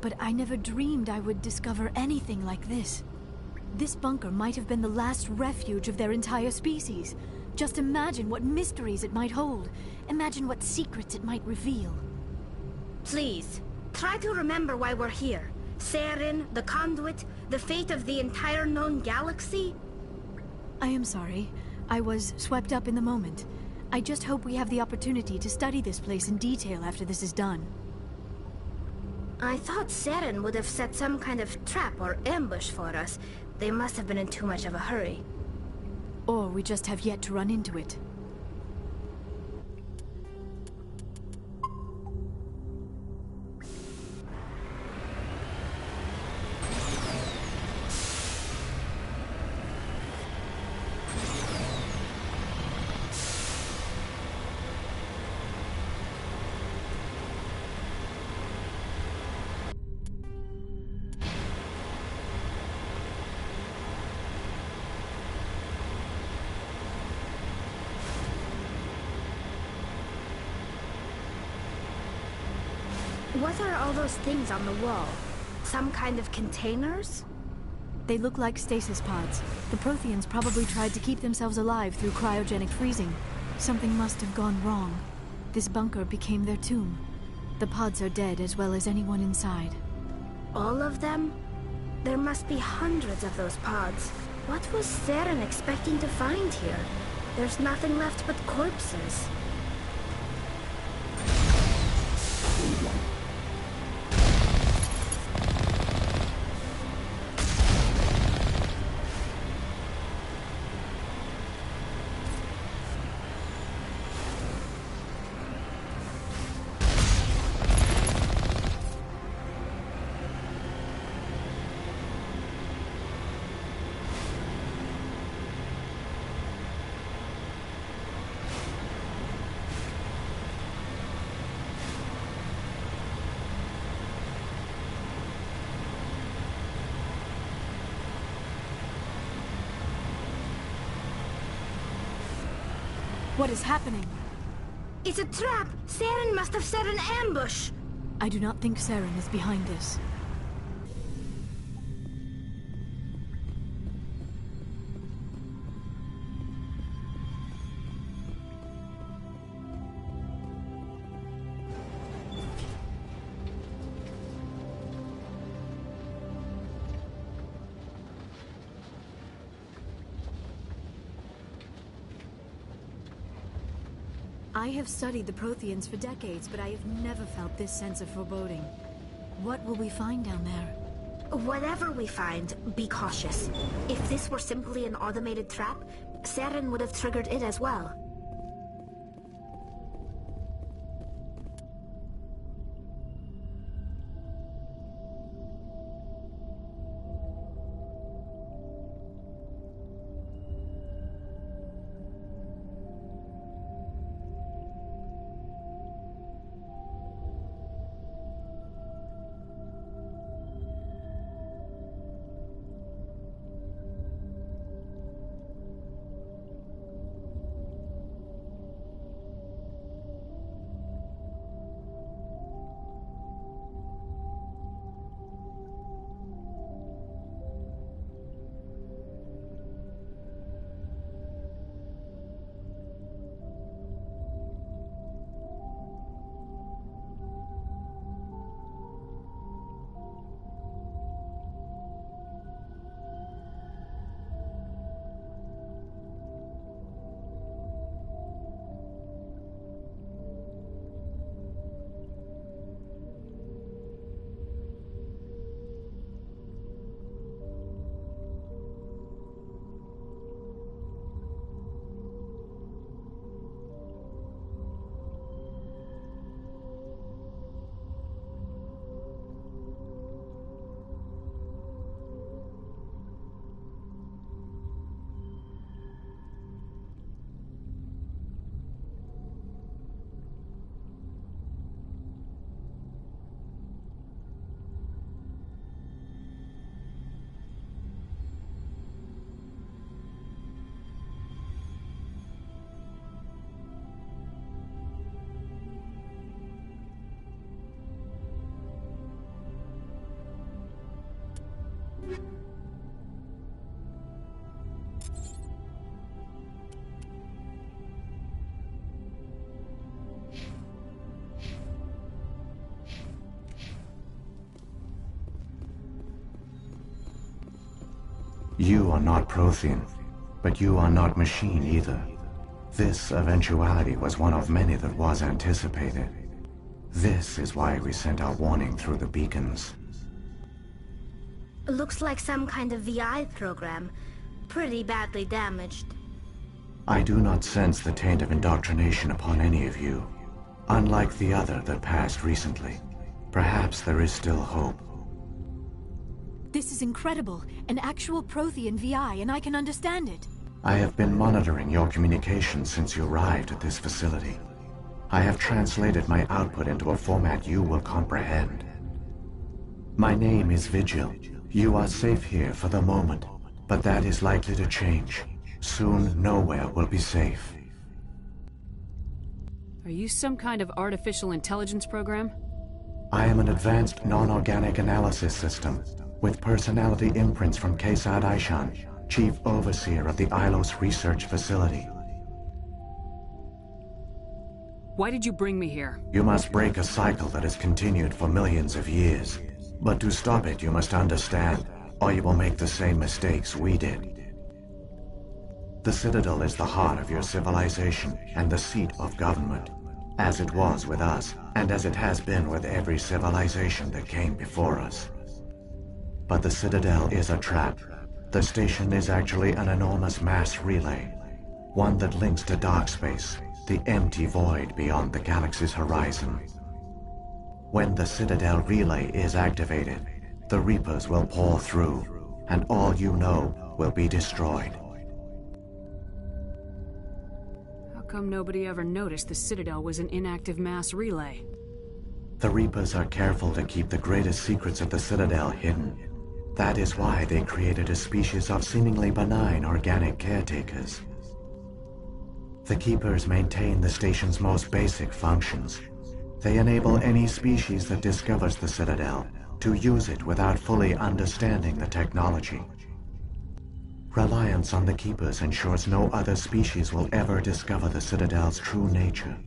but I never dreamed I would discover anything like this. This bunker might have been the last refuge of their entire species. Just imagine what mysteries it might hold. Imagine what secrets it might reveal. Please, try to remember why we're here. Saren, the Conduit, the fate of the entire known galaxy. I am sorry. I was swept up in the moment. I just hope we have the opportunity to study this place in detail after this is done. I thought Saren would have set some kind of trap or ambush for us. They must have been in too much of a hurry. Or we just have yet to run into it. What are all those things on the wall? Some kind of containers? They look like stasis pods. The Protheans probably tried to keep themselves alive through cryogenic freezing. Something must have gone wrong. This bunker became their tomb. The pods are dead as well as anyone inside. All of them? There must be hundreds of those pods. What was Saren expecting to find here? There's nothing left but corpses. What is happening? It's a trap! Saren must have set an ambush! I do not think Saren is behind this. I have studied the Protheans for decades, but I have never felt this sense of foreboding. What will we find down there? Whatever we find, be cautious. If this were simply an automated trap, Saren would have triggered it as well. You are not Prothean, but you are not machine either. This eventuality was one of many that was anticipated. This is why we sent our warning through the beacons. Looks like some kind of VI program. Pretty badly damaged. I do not sense the taint of indoctrination upon any of you. Unlike the other that passed recently. Perhaps there is still hope. This is incredible. An actual Prothean VI, and I can understand it. I have been monitoring your communications since you arrived at this facility. I have translated my output into a format you will comprehend. My name is Vigil. You are safe here for the moment, but that is likely to change. Soon, nowhere will be safe. Are you some kind of artificial intelligence program? I am an advanced non-organic analysis system, with personality imprints from Kesad Aishan, Chief Overseer of the Ilos Research Facility. Why did you bring me here? You must break a cycle that has continued for millions of years. But to stop it, you must understand, or you will make the same mistakes we did. The Citadel is the heart of your civilization and the seat of government, as it was with us, and as it has been with every civilization that came before us. But the Citadel is a trap. The station is actually an enormous mass relay, one that links to dark space, the empty void beyond the galaxy's horizon. When the Citadel relay is activated, the Reapers will pour through, and all you know will be destroyed. How come nobody ever noticed the Citadel was an inactive mass relay? The Reapers are careful to keep the greatest secrets of the Citadel hidden. That is why they created a species of seemingly benign organic caretakers. The Keepers maintain the station's most basic functions. They enable any species that discovers the Citadel to use it without fully understanding the technology. Reliance on the Keepers ensures no other species will ever discover the Citadel's true nature.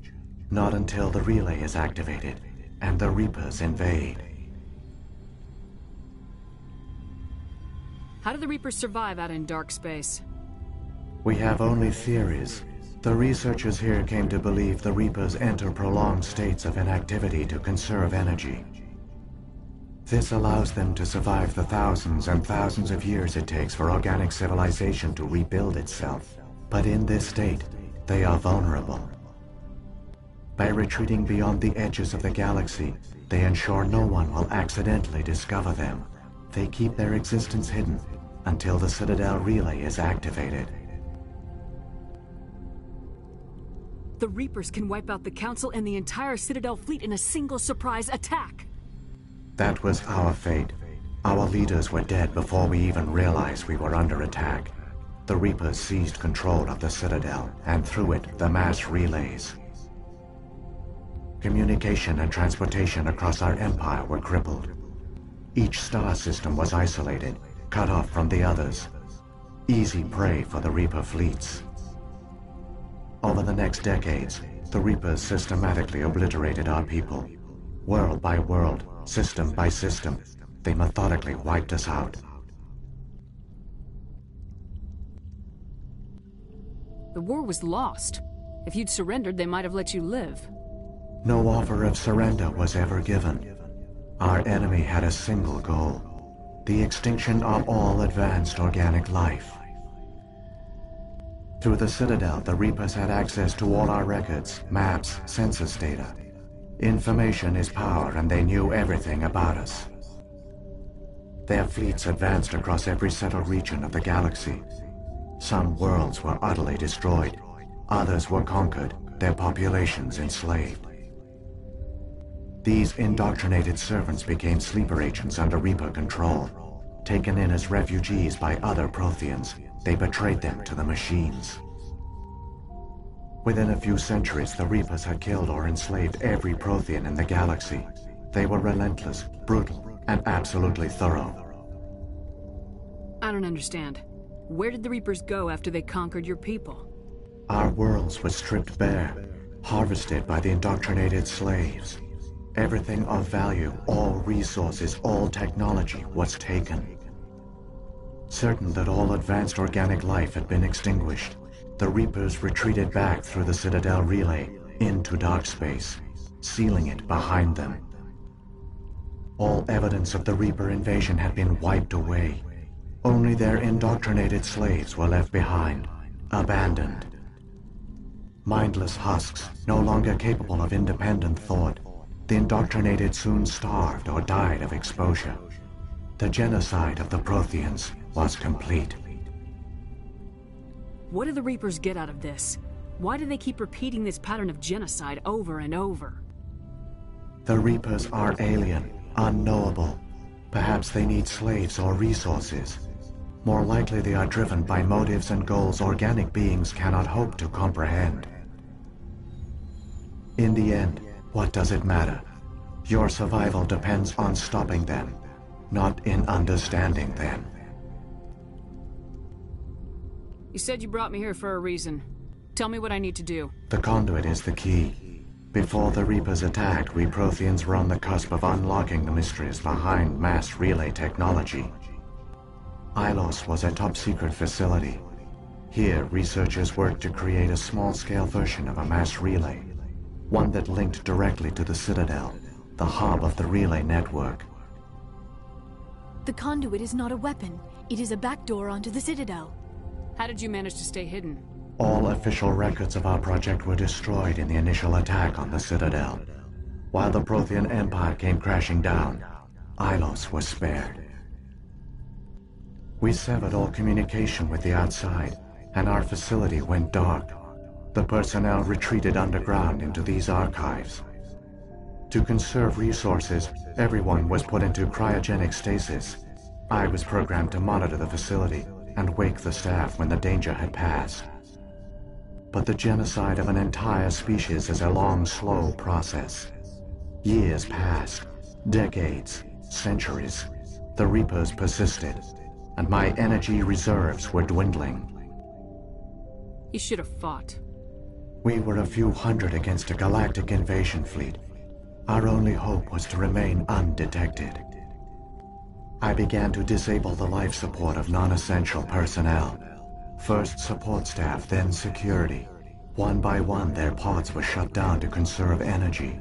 Not until the relay is activated and the Reapers invade. How do the Reapers survive out in dark space? We have only theories. The researchers here came to believe the Reapers enter prolonged states of inactivity to conserve energy. This allows them to survive the thousands and thousands of years it takes for organic civilization to rebuild itself. But in this state, they are vulnerable. By retreating beyond the edges of the galaxy, they ensure no one will accidentally discover them. They keep their existence hidden until the Citadel relay is activated. The Reapers can wipe out the Council and the entire Citadel fleet in a single surprise attack. That was our fate. Our leaders were dead before we even realized we were under attack. The Reapers seized control of the Citadel, and through it, the mass relays. Communication and transportation across our empire were crippled. Each star system was isolated, cut off from the others. Easy prey for the Reaper fleets. Over the next decades, the Reapers systematically obliterated our people. World by world, system by system, they methodically wiped us out. The war was lost. If you'd surrendered, they might have let you live. No offer of surrender was ever given. Our enemy had a single goal: the extinction of all advanced organic life. Through the Citadel, the Reapers had access to all our records, maps, census data. Information is power, and they knew everything about us. Their fleets advanced across every settled region of the galaxy. Some worlds were utterly destroyed. Others were conquered, their populations enslaved. These indoctrinated servants became sleeper agents under Reaper control. Taken in as refugees by other Protheans, they betrayed them to the machines. Within a few centuries, the Reapers had killed or enslaved every Prothean in the galaxy. They were relentless, brutal, and absolutely thorough. I don't understand. Where did the Reapers go after they conquered your people? Our worlds were stripped bare, harvested by the indoctrinated slaves. Everything of value, all resources, all technology was taken. Certain that all advanced organic life had been extinguished, the Reapers retreated back through the Citadel relay into dark space, sealing it behind them. All evidence of the Reaper invasion had been wiped away. Only their indoctrinated slaves were left behind, abandoned. Mindless husks, no longer capable of independent thought, the indoctrinated soon starved or died of exposure. The genocide of the Protheans was complete. What do the Reapers get out of this? Why do they keep repeating this pattern of genocide over and over? The Reapers are alien, unknowable. Perhaps they need slaves or resources. More likely they are driven by motives and goals organic beings cannot hope to comprehend. In the end, what does it matter? Your survival depends on stopping them, not in understanding them. You said you brought me here for a reason. Tell me what I need to do. The Conduit is the key. Before the Reapers attacked, we Protheans were on the cusp of unlocking the mysteries behind mass relay technology. Ilos was a top-secret facility. Here, researchers worked to create a small-scale version of a mass relay, one that linked directly to the Citadel, the hub of the relay network. The Conduit is not a weapon. It is a backdoor onto the Citadel. How did you manage to stay hidden? All official records of our project were destroyed in the initial attack on the Citadel. While the Prothean Empire came crashing down, Ilos was spared. We severed all communication with the outside, and our facility went dark. The personnel retreated underground into these archives. To conserve resources, everyone was put into cryogenic stasis. I was programmed to monitor the facility and wake the staff when the danger had passed. But the genocide of an entire species is a long, slow process. Years passed, decades, centuries. The Reapers persisted, and my energy reserves were dwindling. You should have fought. We were a few hundred against a galactic invasion fleet. Our only hope was to remain undetected. I began to disable the life support of non-essential personnel. First support staff, then security. One by one, their pods were shut down to conserve energy.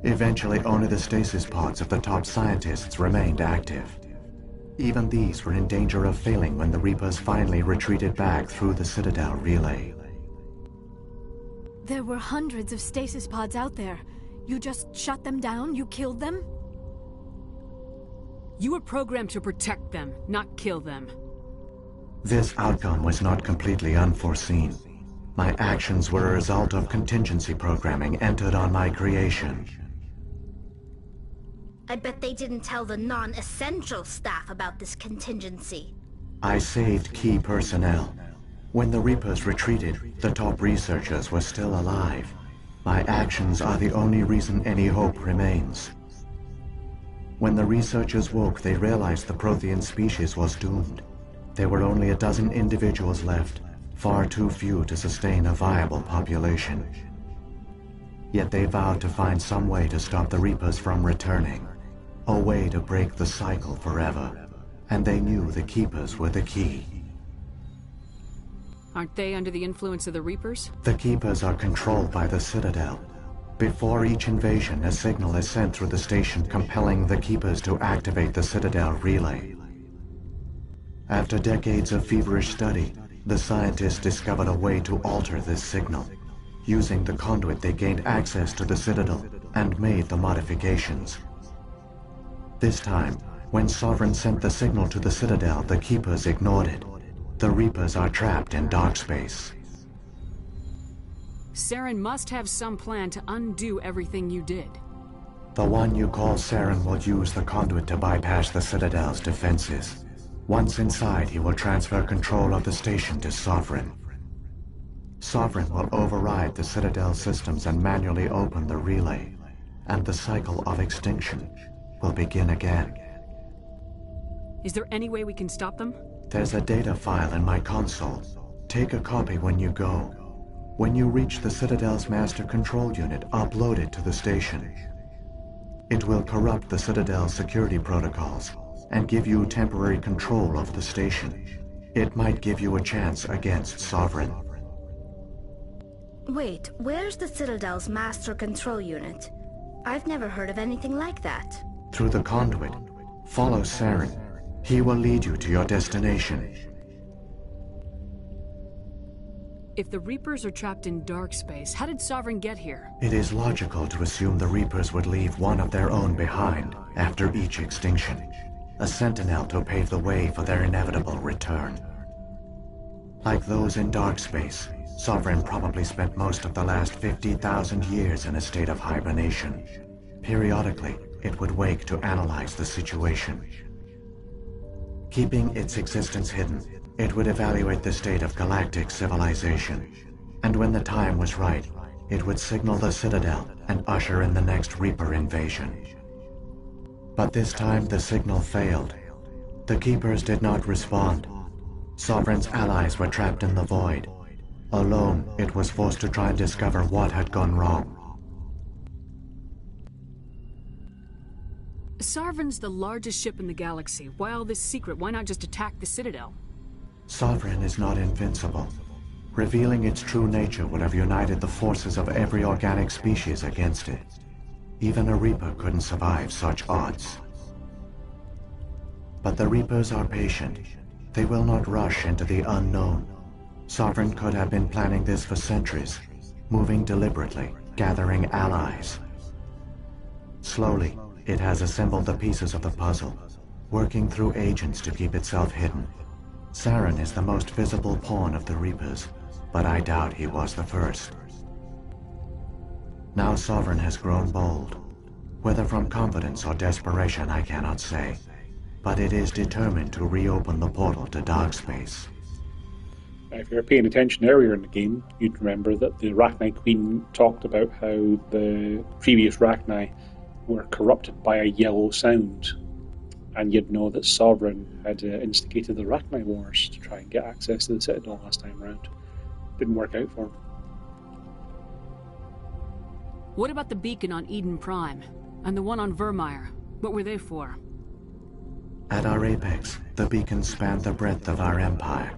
Eventually, only the stasis pods of the top scientists remained active. Even these were in danger of failing when the Reapers finally retreated back through the Citadel relay. There were hundreds of stasis pods out there. You just shut them down? You killed them? You were programmed to protect them, not kill them. This outcome was not completely unforeseen. My actions were a result of contingency programming entered on my creation. I bet they didn't tell the non-essential staff about this contingency. I saved key personnel. When the Reapers retreated, the top researchers were still alive. My actions are the only reason any hope remains. When the researchers woke, they realized the Prothean species was doomed. There were only a dozen individuals left, far too few to sustain a viable population. Yet they vowed to find some way to stop the Reapers from returning. A way to break the cycle forever. And they knew the Keepers were the key. Aren't they under the influence of the Reapers? The Keepers are controlled by the Citadel. Before each invasion, a signal is sent through the station compelling the Keepers to activate the Citadel relay. After decades of feverish study, the scientists discovered a way to alter this signal. Using the Conduit, they gained access to the Citadel and made the modifications. This time, when Sovereign sent the signal to the Citadel, the Keepers ignored it. The Reapers are trapped in dark space. Saren must have some plan to undo everything you did. The one you call Saren will use the Conduit to bypass the Citadel's defenses. Once inside, he will transfer control of the station to Sovereign. Sovereign will override the Citadel systems and manually open the relay, and the cycle of extinction will begin again. Is there any way we can stop them? There's a data file in my console. Take a copy when you go. When you reach the Citadel's master control unit, upload it to the station. It will corrupt the Citadel's security protocols and give you temporary control of the station. It might give you a chance against Sovereign. Wait, where's the Citadel's master control unit? I've never heard of anything like that. Through the Conduit, follow Saren. He will lead you to your destination. If the Reapers are trapped in dark space, how did Sovereign get here? It is logical to assume the Reapers would leave one of their own behind after each extinction. A sentinel to pave the way for their inevitable return. Like those in dark space, Sovereign probably spent most of the last 50,000 years in a state of hibernation. Periodically, it would wake to analyze the situation. Keeping its existence hidden, it would evaluate the state of galactic civilization. And when the time was right, it would signal the Citadel and usher in the next Reaper invasion. But this time the signal failed. The Keepers did not respond. Sovereign's allies were trapped in the void. Alone, it was forced to try and discover what had gone wrong. Sovereign's the largest ship in the galaxy. Why all this secret? Why not just attack the Citadel? Sovereign is not invincible. Revealing its true nature would have united the forces of every organic species against it. Even a Reaper couldn't survive such odds. But the Reapers are patient. They will not rush into the unknown. Sovereign could have been planning this for centuries, moving deliberately, gathering allies. Slowly, it has assembled the pieces of the puzzle, working through agents to keep itself hidden. Saren is the most visible pawn of the Reapers, but I doubt he was the first. Now Sovereign has grown bold. Whether from confidence or desperation, I cannot say. But it is determined to reopen the portal to dark space. If you were paying attention earlier in the game, you'd remember that the Rachni Queen talked about how the previous Rachni were corrupted by a yellow sound. And you'd know that Sovereign had instigated the Rachni Wars to try and get access to the Citadel last time around. Didn't work out for him. What about the beacon on Eden Prime? And the one on Vermeer? What were they for? At our apex, the beacons spanned the breadth of our empire.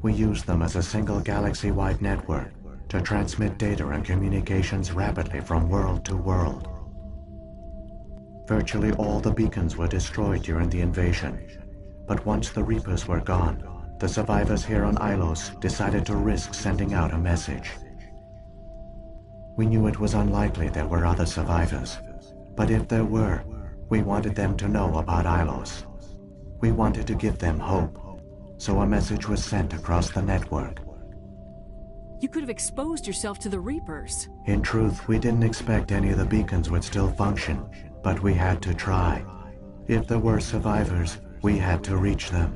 We used them as a single galaxy-wide network to transmit data and communications rapidly from world to world. Virtually all the beacons were destroyed during the invasion, but once the Reapers were gone, the survivors here on Ilos decided to risk sending out a message. We knew it was unlikely there were other survivors, but if there were, we wanted them to know about Ilos. We wanted to give them hope, so a message was sent across the network. You could have exposed yourself to the Reapers. In truth, we didn't expect any of the beacons would still function, but we had to try. If there were survivors, we had to reach them.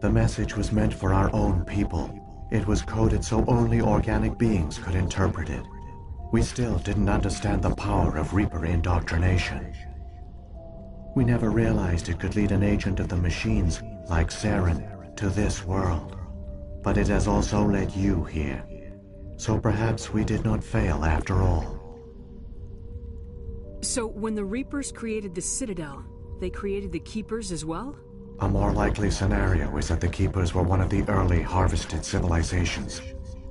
The message was meant for our own people. It was coded so only organic beings could interpret it. We still didn't understand the power of Reaper indoctrination. We never realized it could lead an agent of the machines, like Saren, to this world. But it has also led you here. So perhaps we did not fail after all. So when the Reapers created the Citadel, they created the Keepers as well? A more likely scenario is that the Keepers were one of the early harvested civilizations.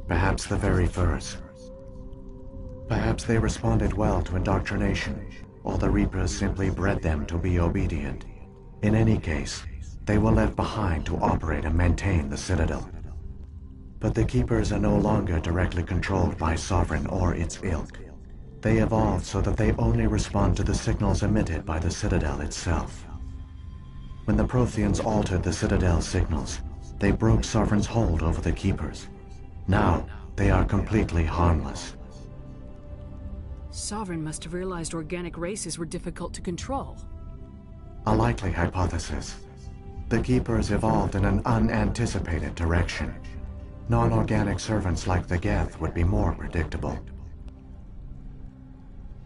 Perhaps the very first. Perhaps they responded well to indoctrination, or the Reapers simply bred them to be obedient. In any case, they were left behind to operate and maintain the Citadel. But the Keepers are no longer directly controlled by Sovereign or its ilk. They evolved so that they only respond to the signals emitted by the Citadel itself. When the Protheans altered the Citadel's signals, they broke Sovereign's hold over the Keepers. Now, they are completely harmless. Sovereign must have realized organic races were difficult to control. A likely hypothesis. The Keepers evolved in an unanticipated direction. Non-organic servants like the Geth would be more predictable.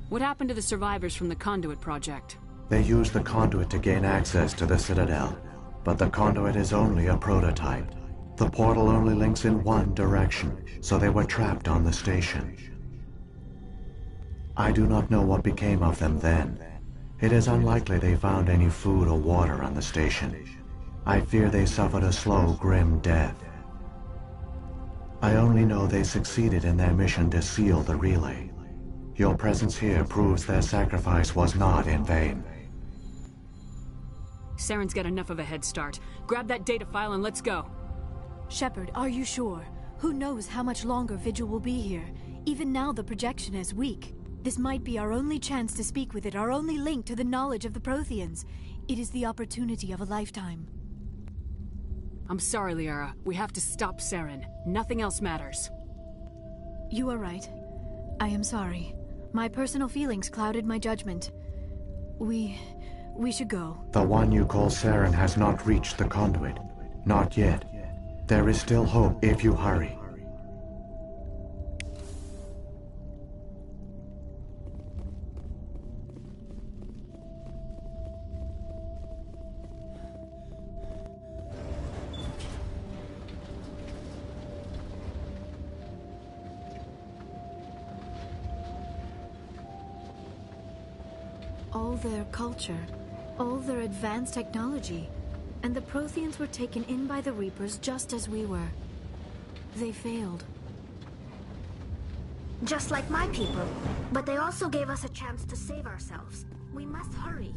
What happened to the survivors from the Conduit project? They used the Conduit to gain access to the Citadel, but the Conduit is only a prototype. The portal only links in one direction, so they were trapped on the station. I do not know what became of them then. It is unlikely they found any food or water on the station. I fear they suffered a slow, grim death. I only know they succeeded in their mission to seal the relay. Your presence here proves their sacrifice was not in vain. Saren's got enough of a head start. Grab that data file and let's go. Shepard, are you sure? Who knows how much longer Vigil will be here? Even now the projection is weak. This might be our only chance to speak with it, our only link to the knowledge of the Protheans. It is the opportunity of a lifetime. I'm sorry, Liara. We have to stop Saren. Nothing else matters. You are right. I am sorry. My personal feelings clouded my judgment. We should go. The one you call Saren has not reached the Conduit. Not yet. There is still hope if you hurry. All their culture, all their advanced technology, and the Protheans were taken in by the Reapers just as we were. They failed. Just like my people. But they also gave us a chance to save ourselves. We must hurry.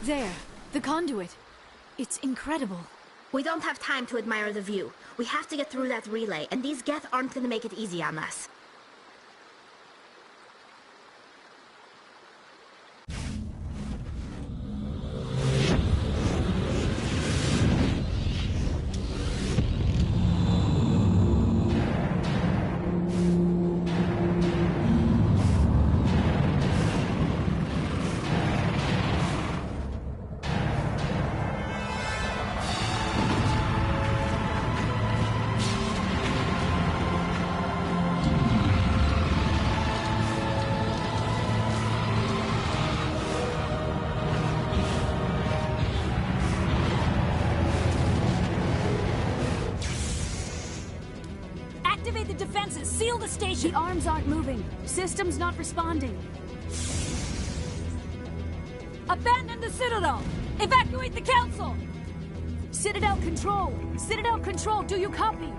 There, the conduit. It's incredible. We don't have time to admire the view. We have to get through that relay, and these Geth aren't gonna make it easy on us. Activate the defenses! Seal the station! The arms aren't moving. System's not responding. Abandon the Citadel! Evacuate the Council! Citadel Control! Citadel Control, do you copy?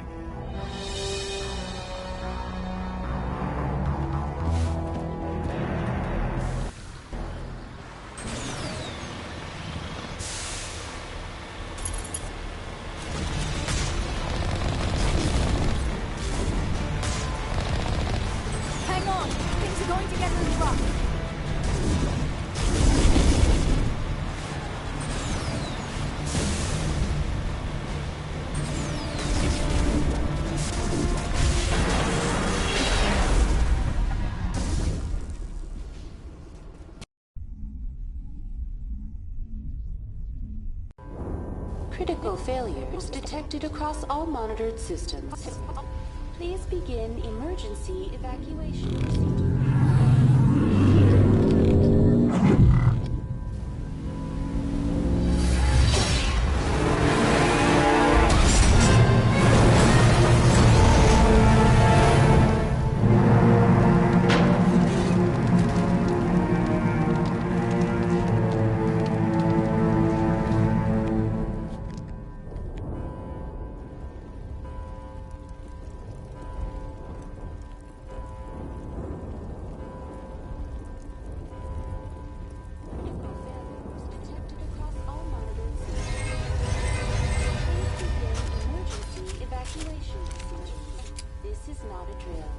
Hang on! Things are going to get really rough. Critical failures detected across all monitored systems. Please begin emergency evacuation procedure. This is not a drill.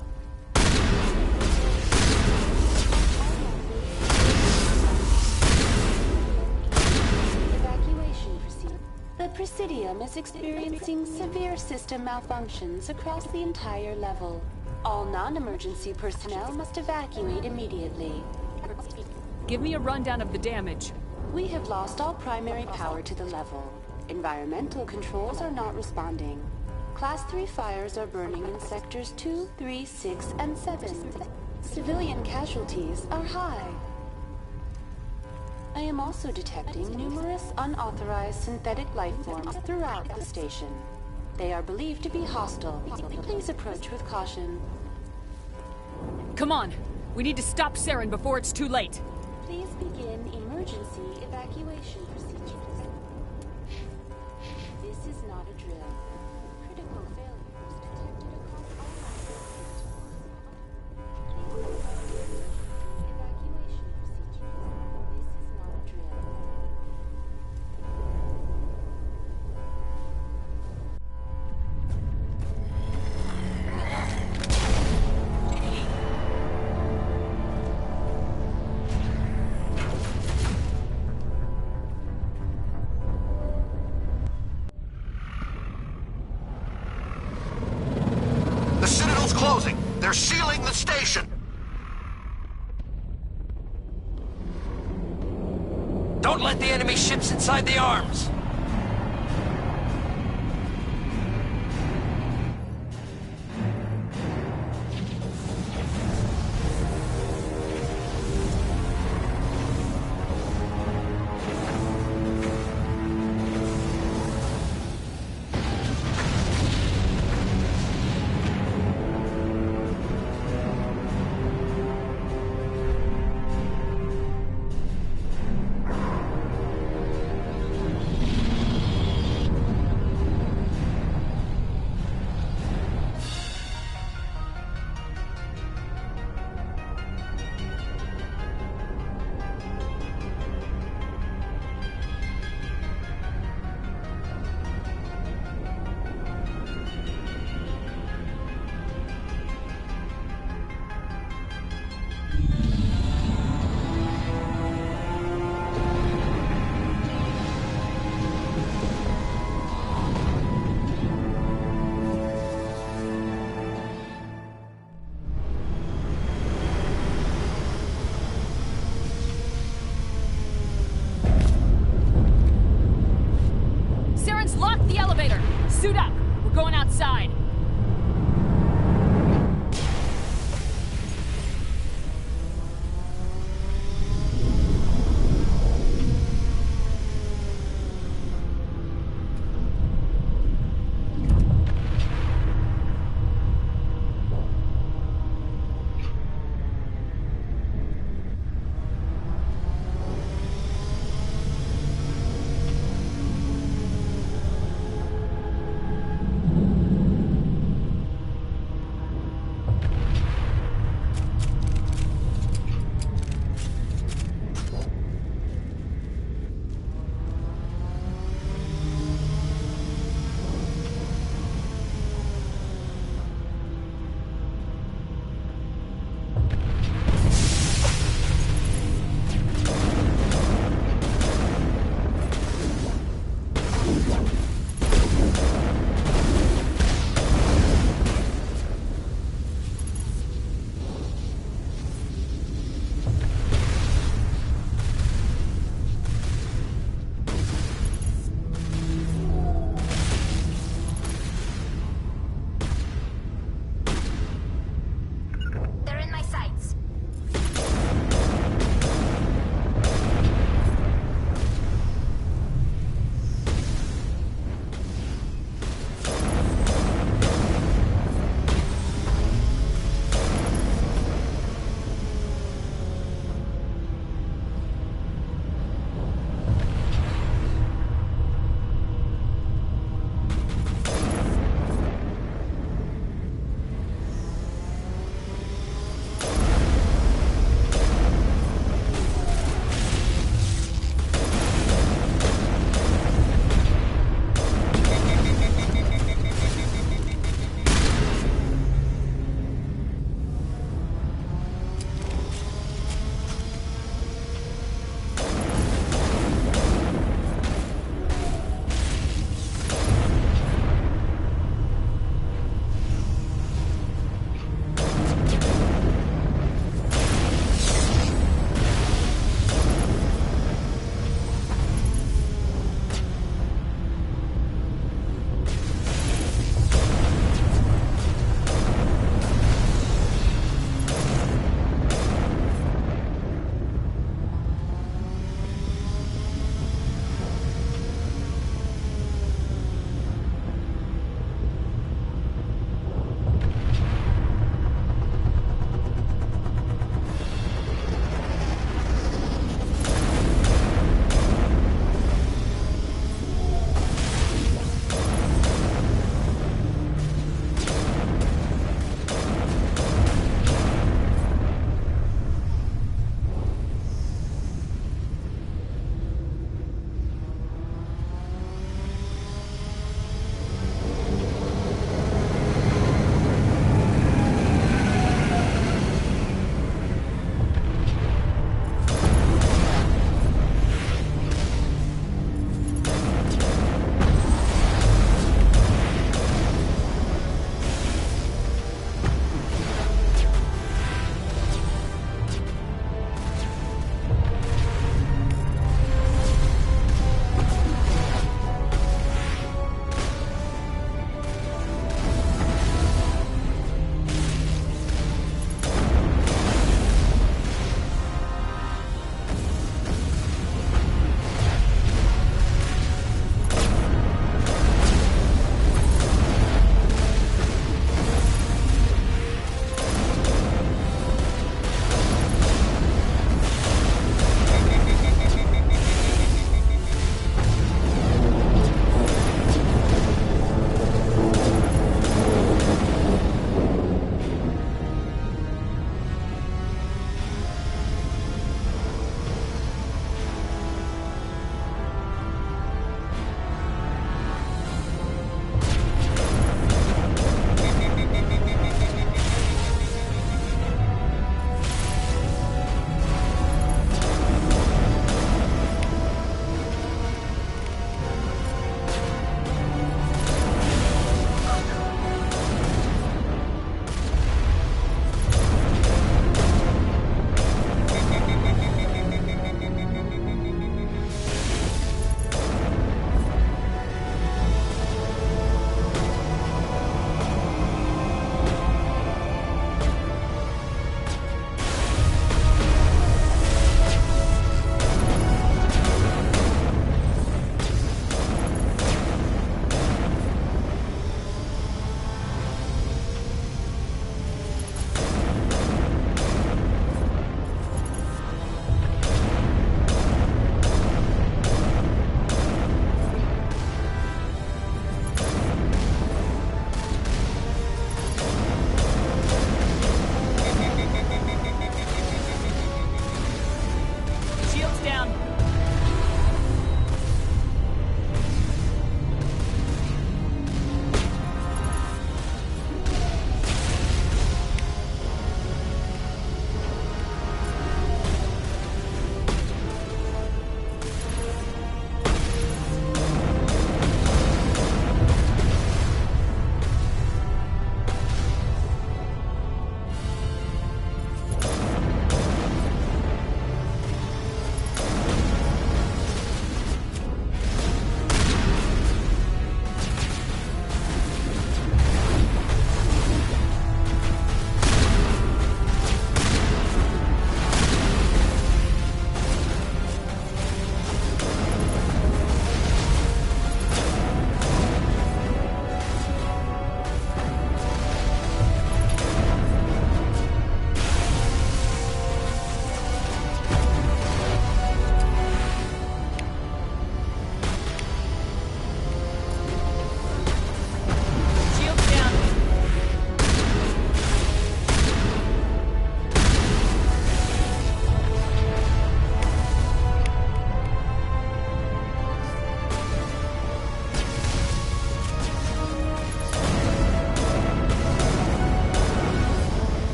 Evacuation procedure. The Presidium is experiencing severe system malfunctions across the entire level. All non-emergency personnel must evacuate immediately. Give me a rundown of the damage. We have lost all primary power to the level. Environmental controls are not responding. Class 3 fires are burning in sectors 2, 3, 6, and 7. Civilian casualties are high. I am also detecting numerous unauthorized synthetic life forms throughout the station. They are believed to be hostile. Please approach with caution. Come on! We need to stop Saren before it's too late! Please begin emergency evacuation procedures. This is not a drill. Critical failures detected across all monitored systems. Please begin evacuation procedures. This is not a drill. The Citadel's closing. They're sealing the station. Don't let the enemy ships inside the arms!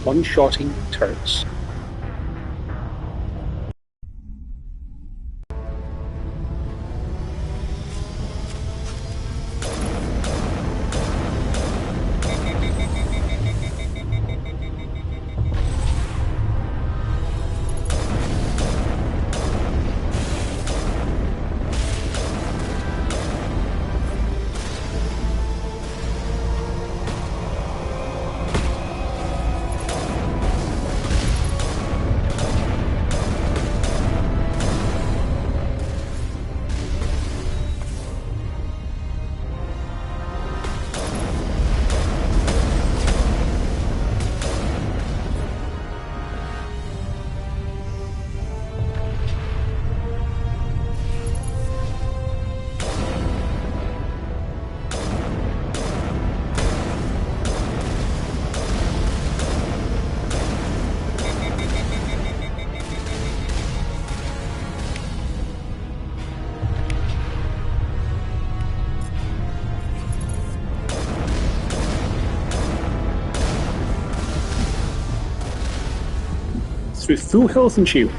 one-shotting turrets. With full health and shield.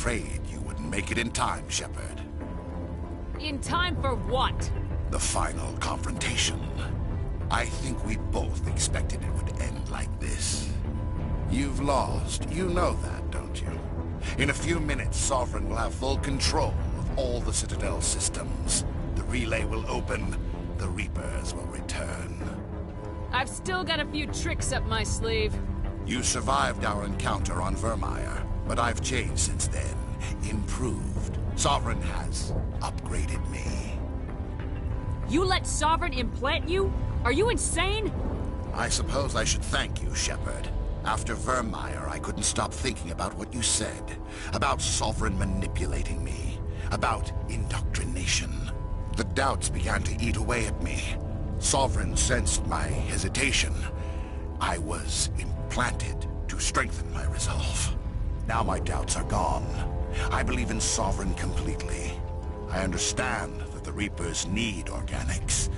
afraid you wouldn't make it in time, Shepard. In time for what? The final confrontation. I think we both expected it would end like this. You've lost. You know that, don't you? In a few minutes, Sovereign will have full control of all the Citadel systems. The relay will open. The Reapers will return. I've still got a few tricks up my sleeve. You survived our encounter on Vermeer, but I've changed since then. Improved. Sovereign has upgraded me. You let Sovereign implant you? Are you insane? I suppose I should thank you, Shepard. After Vermeer, I couldn't stop thinking about what you said. About Sovereign manipulating me. About indoctrination. The doubts began to eat away at me. Sovereign sensed my hesitation. I was implanted to strengthen my resolve. Now my doubts are gone. I believe in Sovereign completely. I understand that the Reapers need organics.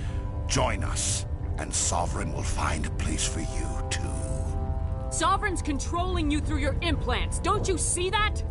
Join us, and Sovereign will find a place for you, too. Sovereign's controlling you through your implants. Don't you see that?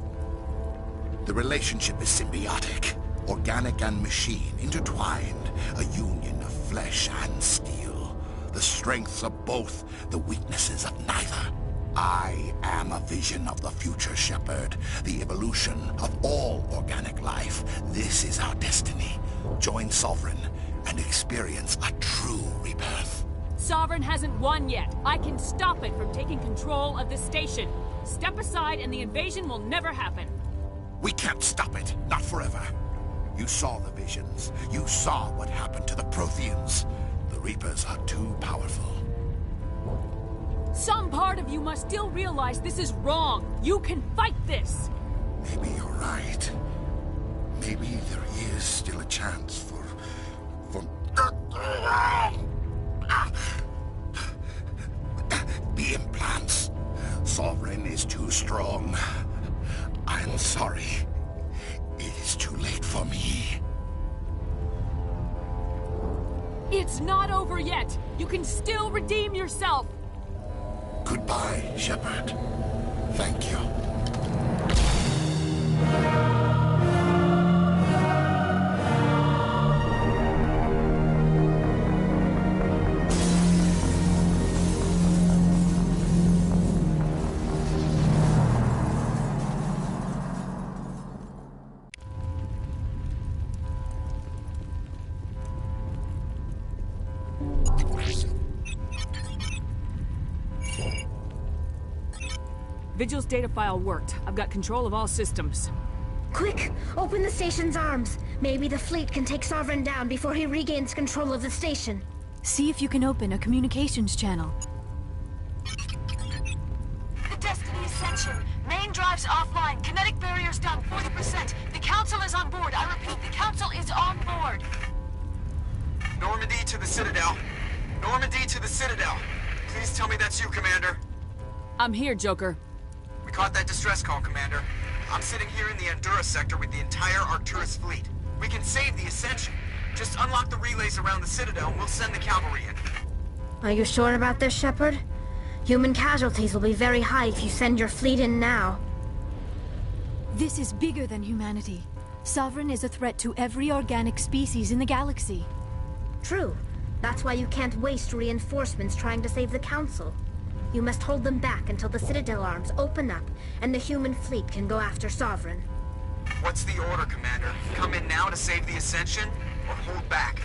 The relationship is symbiotic. Organic and machine intertwined. A union of flesh and steel. The strengths of both, the weaknesses of neither. I am a vision of the future, Shepard. The evolution of all organic life. This is our destiny. Join Sovereign and experience a true rebirth. Sovereign hasn't won yet. I can stop it from taking control of the station. Step aside and the invasion will never happen. We can't stop it. Not forever. You saw the visions. You saw what happened to the Protheans. The Reapers are too powerful. Some part of you must still realize this is wrong. You can fight this. Maybe you're right. Maybe there is still a chance for... The implants. Sovereign is too strong. I'm sorry. It is too late for me. It's not over yet. You can still redeem yourself. Goodbye, Shepard. Thank you. Vigil's data file worked. I've got control of all systems. Quick! Open the station's arms. Maybe the fleet can take Sovereign down before he regains control of the station. See if you can open a communications channel. The Destiny Ascension. Main drives offline. Kinetic barriers down 40%. The Council is on board. I repeat, the Council is on board. Normandy to the Citadel. Normandy to the Citadel. Please tell me that's you, Commander. I'm here, Joker. We caught that distress call, Commander. I'm sitting here in the Endura sector with the entire Arcturus fleet. We can save the Ascension. Just unlock the relays around the Citadel and we'll send the cavalry in. Are you sure about this, Shepard? Human casualties will be very high if you send your fleet in now. This is bigger than humanity. Sovereign is a threat to every organic species in the galaxy. True. That's why you can't waste reinforcements trying to save the Council. You must hold them back until the Citadel arms open up and the human fleet can go after Sovereign. What's the order, Commander? Come in now to save the Ascension, or hold back?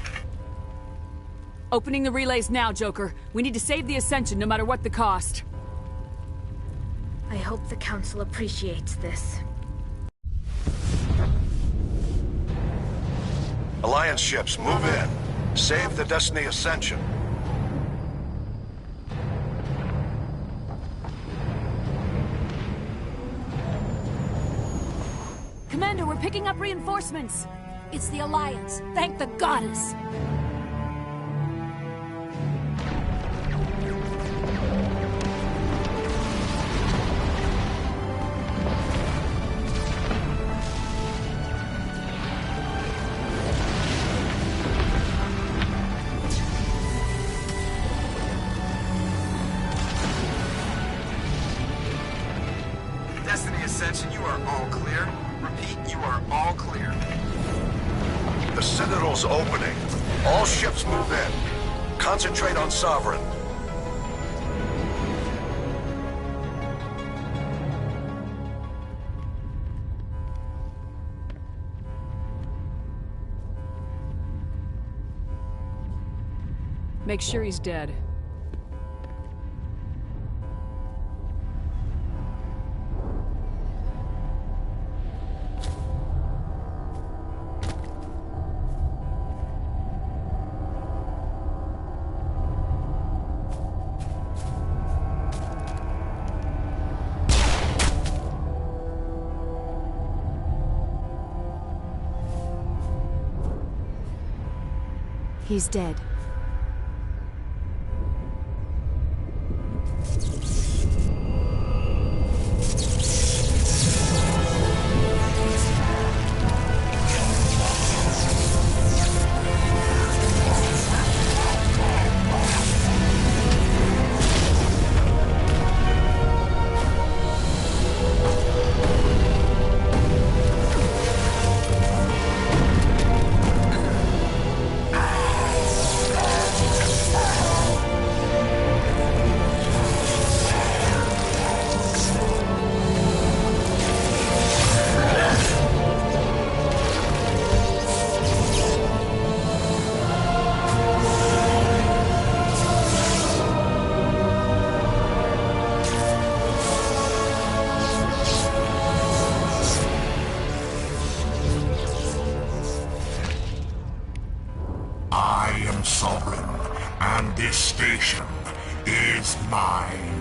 Opening the relays now, Joker. We need to save the Ascension no matter what the cost. I hope the Council appreciates this. Alliance ships, move in. Save the Destiny Ascension. Commander, we're picking up reinforcements. It's the Alliance. Thank the goddess. Destiny Ascension, you are all clear. all clear. The Citadel's opening. All ships move in. Concentrate on Sovereign. Make sure he's dead. He's dead. This station is mine.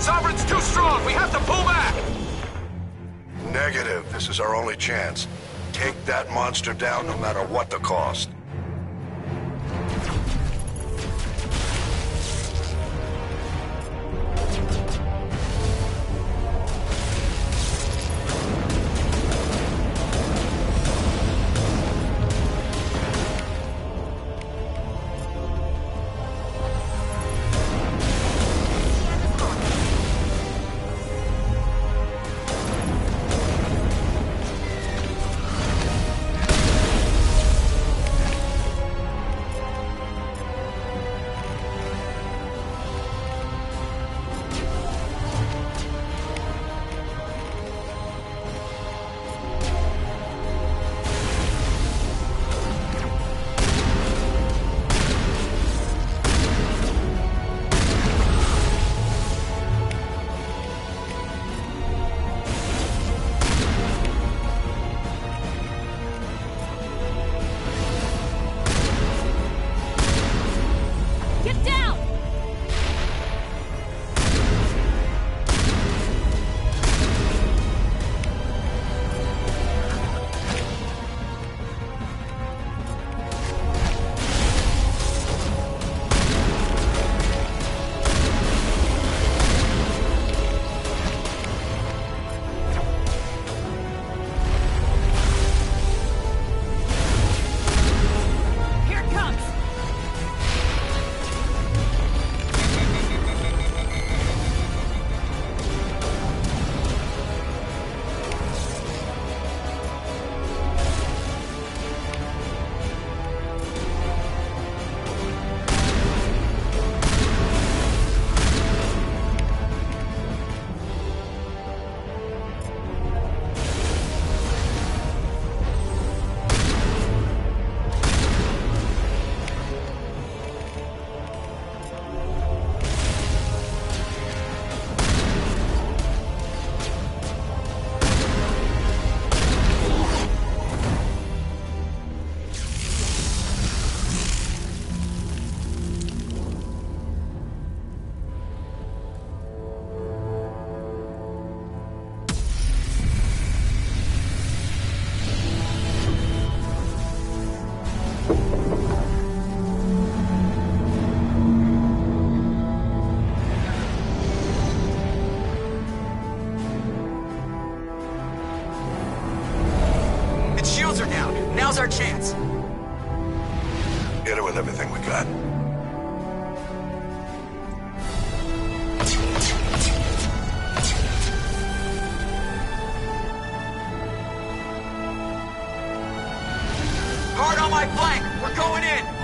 Sovereign's too strong! We have to pull back! Negative. This is our only chance. Take that monster down no matter what the cost. her down. Now's our chance. Hit her with everything we got. Hard on my flank. We're going in.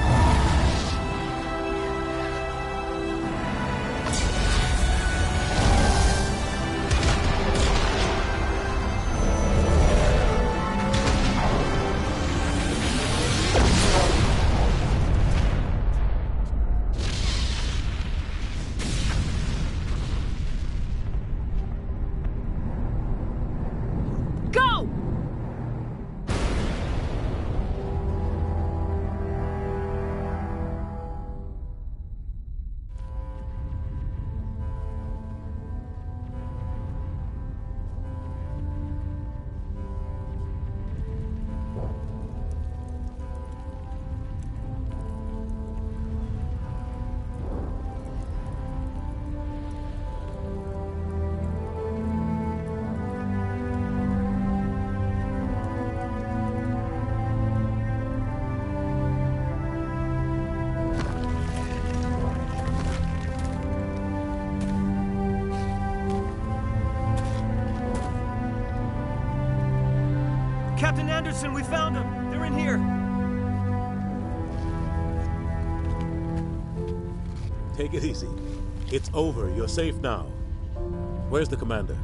Captain Anderson, we found them! They're in here! Take it easy. It's over. You're safe now. Where's the commander?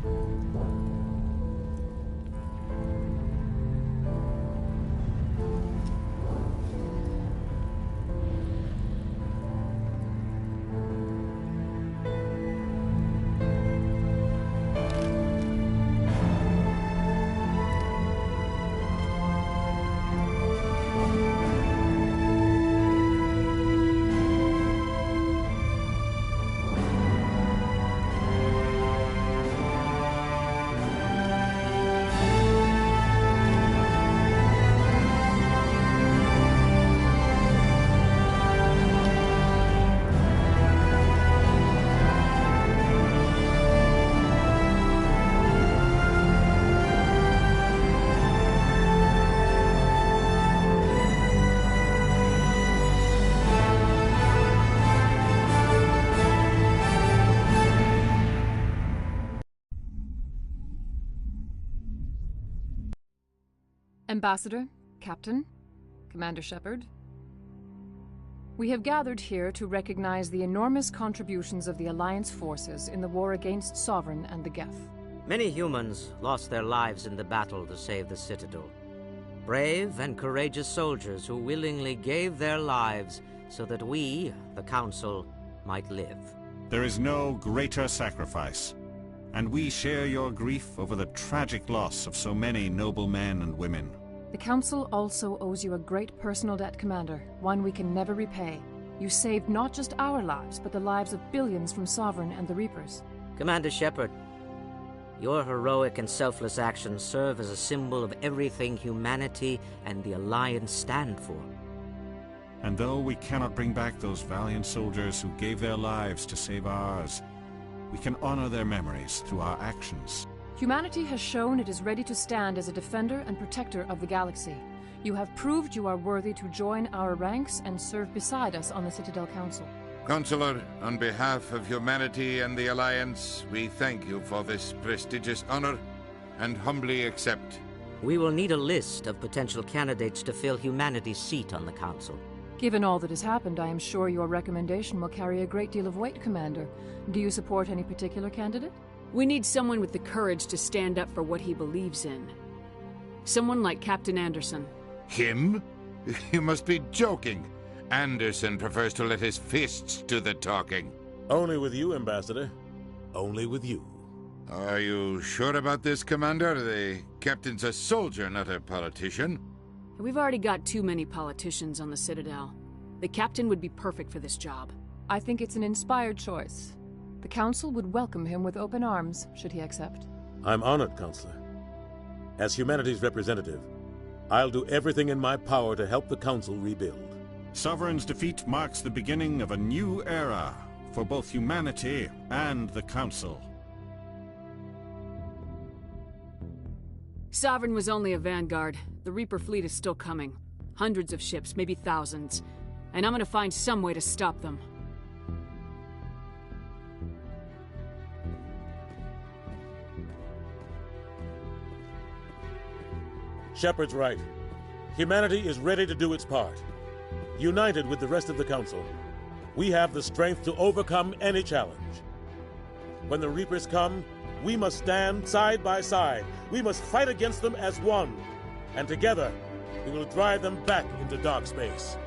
Ambassador, Captain, Commander Shepard. We have gathered here to recognize the enormous contributions of the Alliance forces in the war against Sovereign and the Geth. Many humans lost their lives in the battle to save the Citadel. Brave and courageous soldiers who willingly gave their lives so that we, the Council, might live. There is no greater sacrifice, and we share your grief over the tragic loss of so many noble men and women. The Council also owes you a great personal debt, Commander, one we can never repay. You saved not just our lives, but the lives of billions from Sovereign and the Reapers. Commander Shepard, your heroic and selfless actions serve as a symbol of everything humanity and the Alliance stand for. And though we cannot bring back those valiant soldiers who gave their lives to save ours, we can honor their memories through our actions. Humanity has shown it is ready to stand as a defender and protector of the galaxy. You have proved you are worthy to join our ranks and serve beside us on the Citadel Council. Consular, on behalf of humanity and the Alliance, we thank you for this prestigious honor and humbly accept. We will need a list of potential candidates to fill humanity's seat on the Council. Given all that has happened, I am sure your recommendation will carry a great deal of weight, Commander. Do you support any particular candidate? We need someone with the courage to stand up for what he believes in. Someone like Captain Anderson. Him? You must be joking. Anderson prefers to let his fists do the talking. Only with you, Ambassador. Only with you. Are you sure about this, Commander? The captain's a soldier, not a politician. We've already got too many politicians on the Citadel. The captain would be perfect for this job. I think it's an inspired choice. The Council would welcome him with open arms, should he accept. I'm honored, Counselor. As humanity's representative, I'll do everything in my power to help the Council rebuild. Sovereign's defeat marks the beginning of a new era for both humanity and the Council. Sovereign was only a vanguard. The Reaper fleet is still coming. Hundreds of ships, maybe thousands. And I'm gonna find some way to stop them. Shepard's right. Humanity is ready to do its part. United with the rest of the Council, we have the strength to overcome any challenge. When the Reapers come, we must stand side by side. We must fight against them as one. And together, we will drive them back into dark space.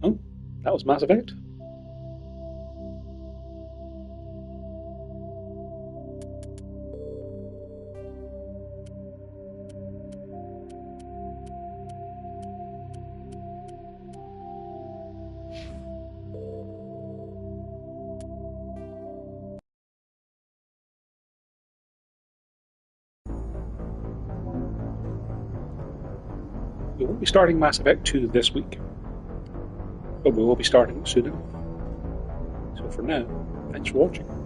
Oh, that was Mass Effect. We won't be starting Mass Effect 2 this week, but we will be starting it soon enough. So for now, thanks for watching.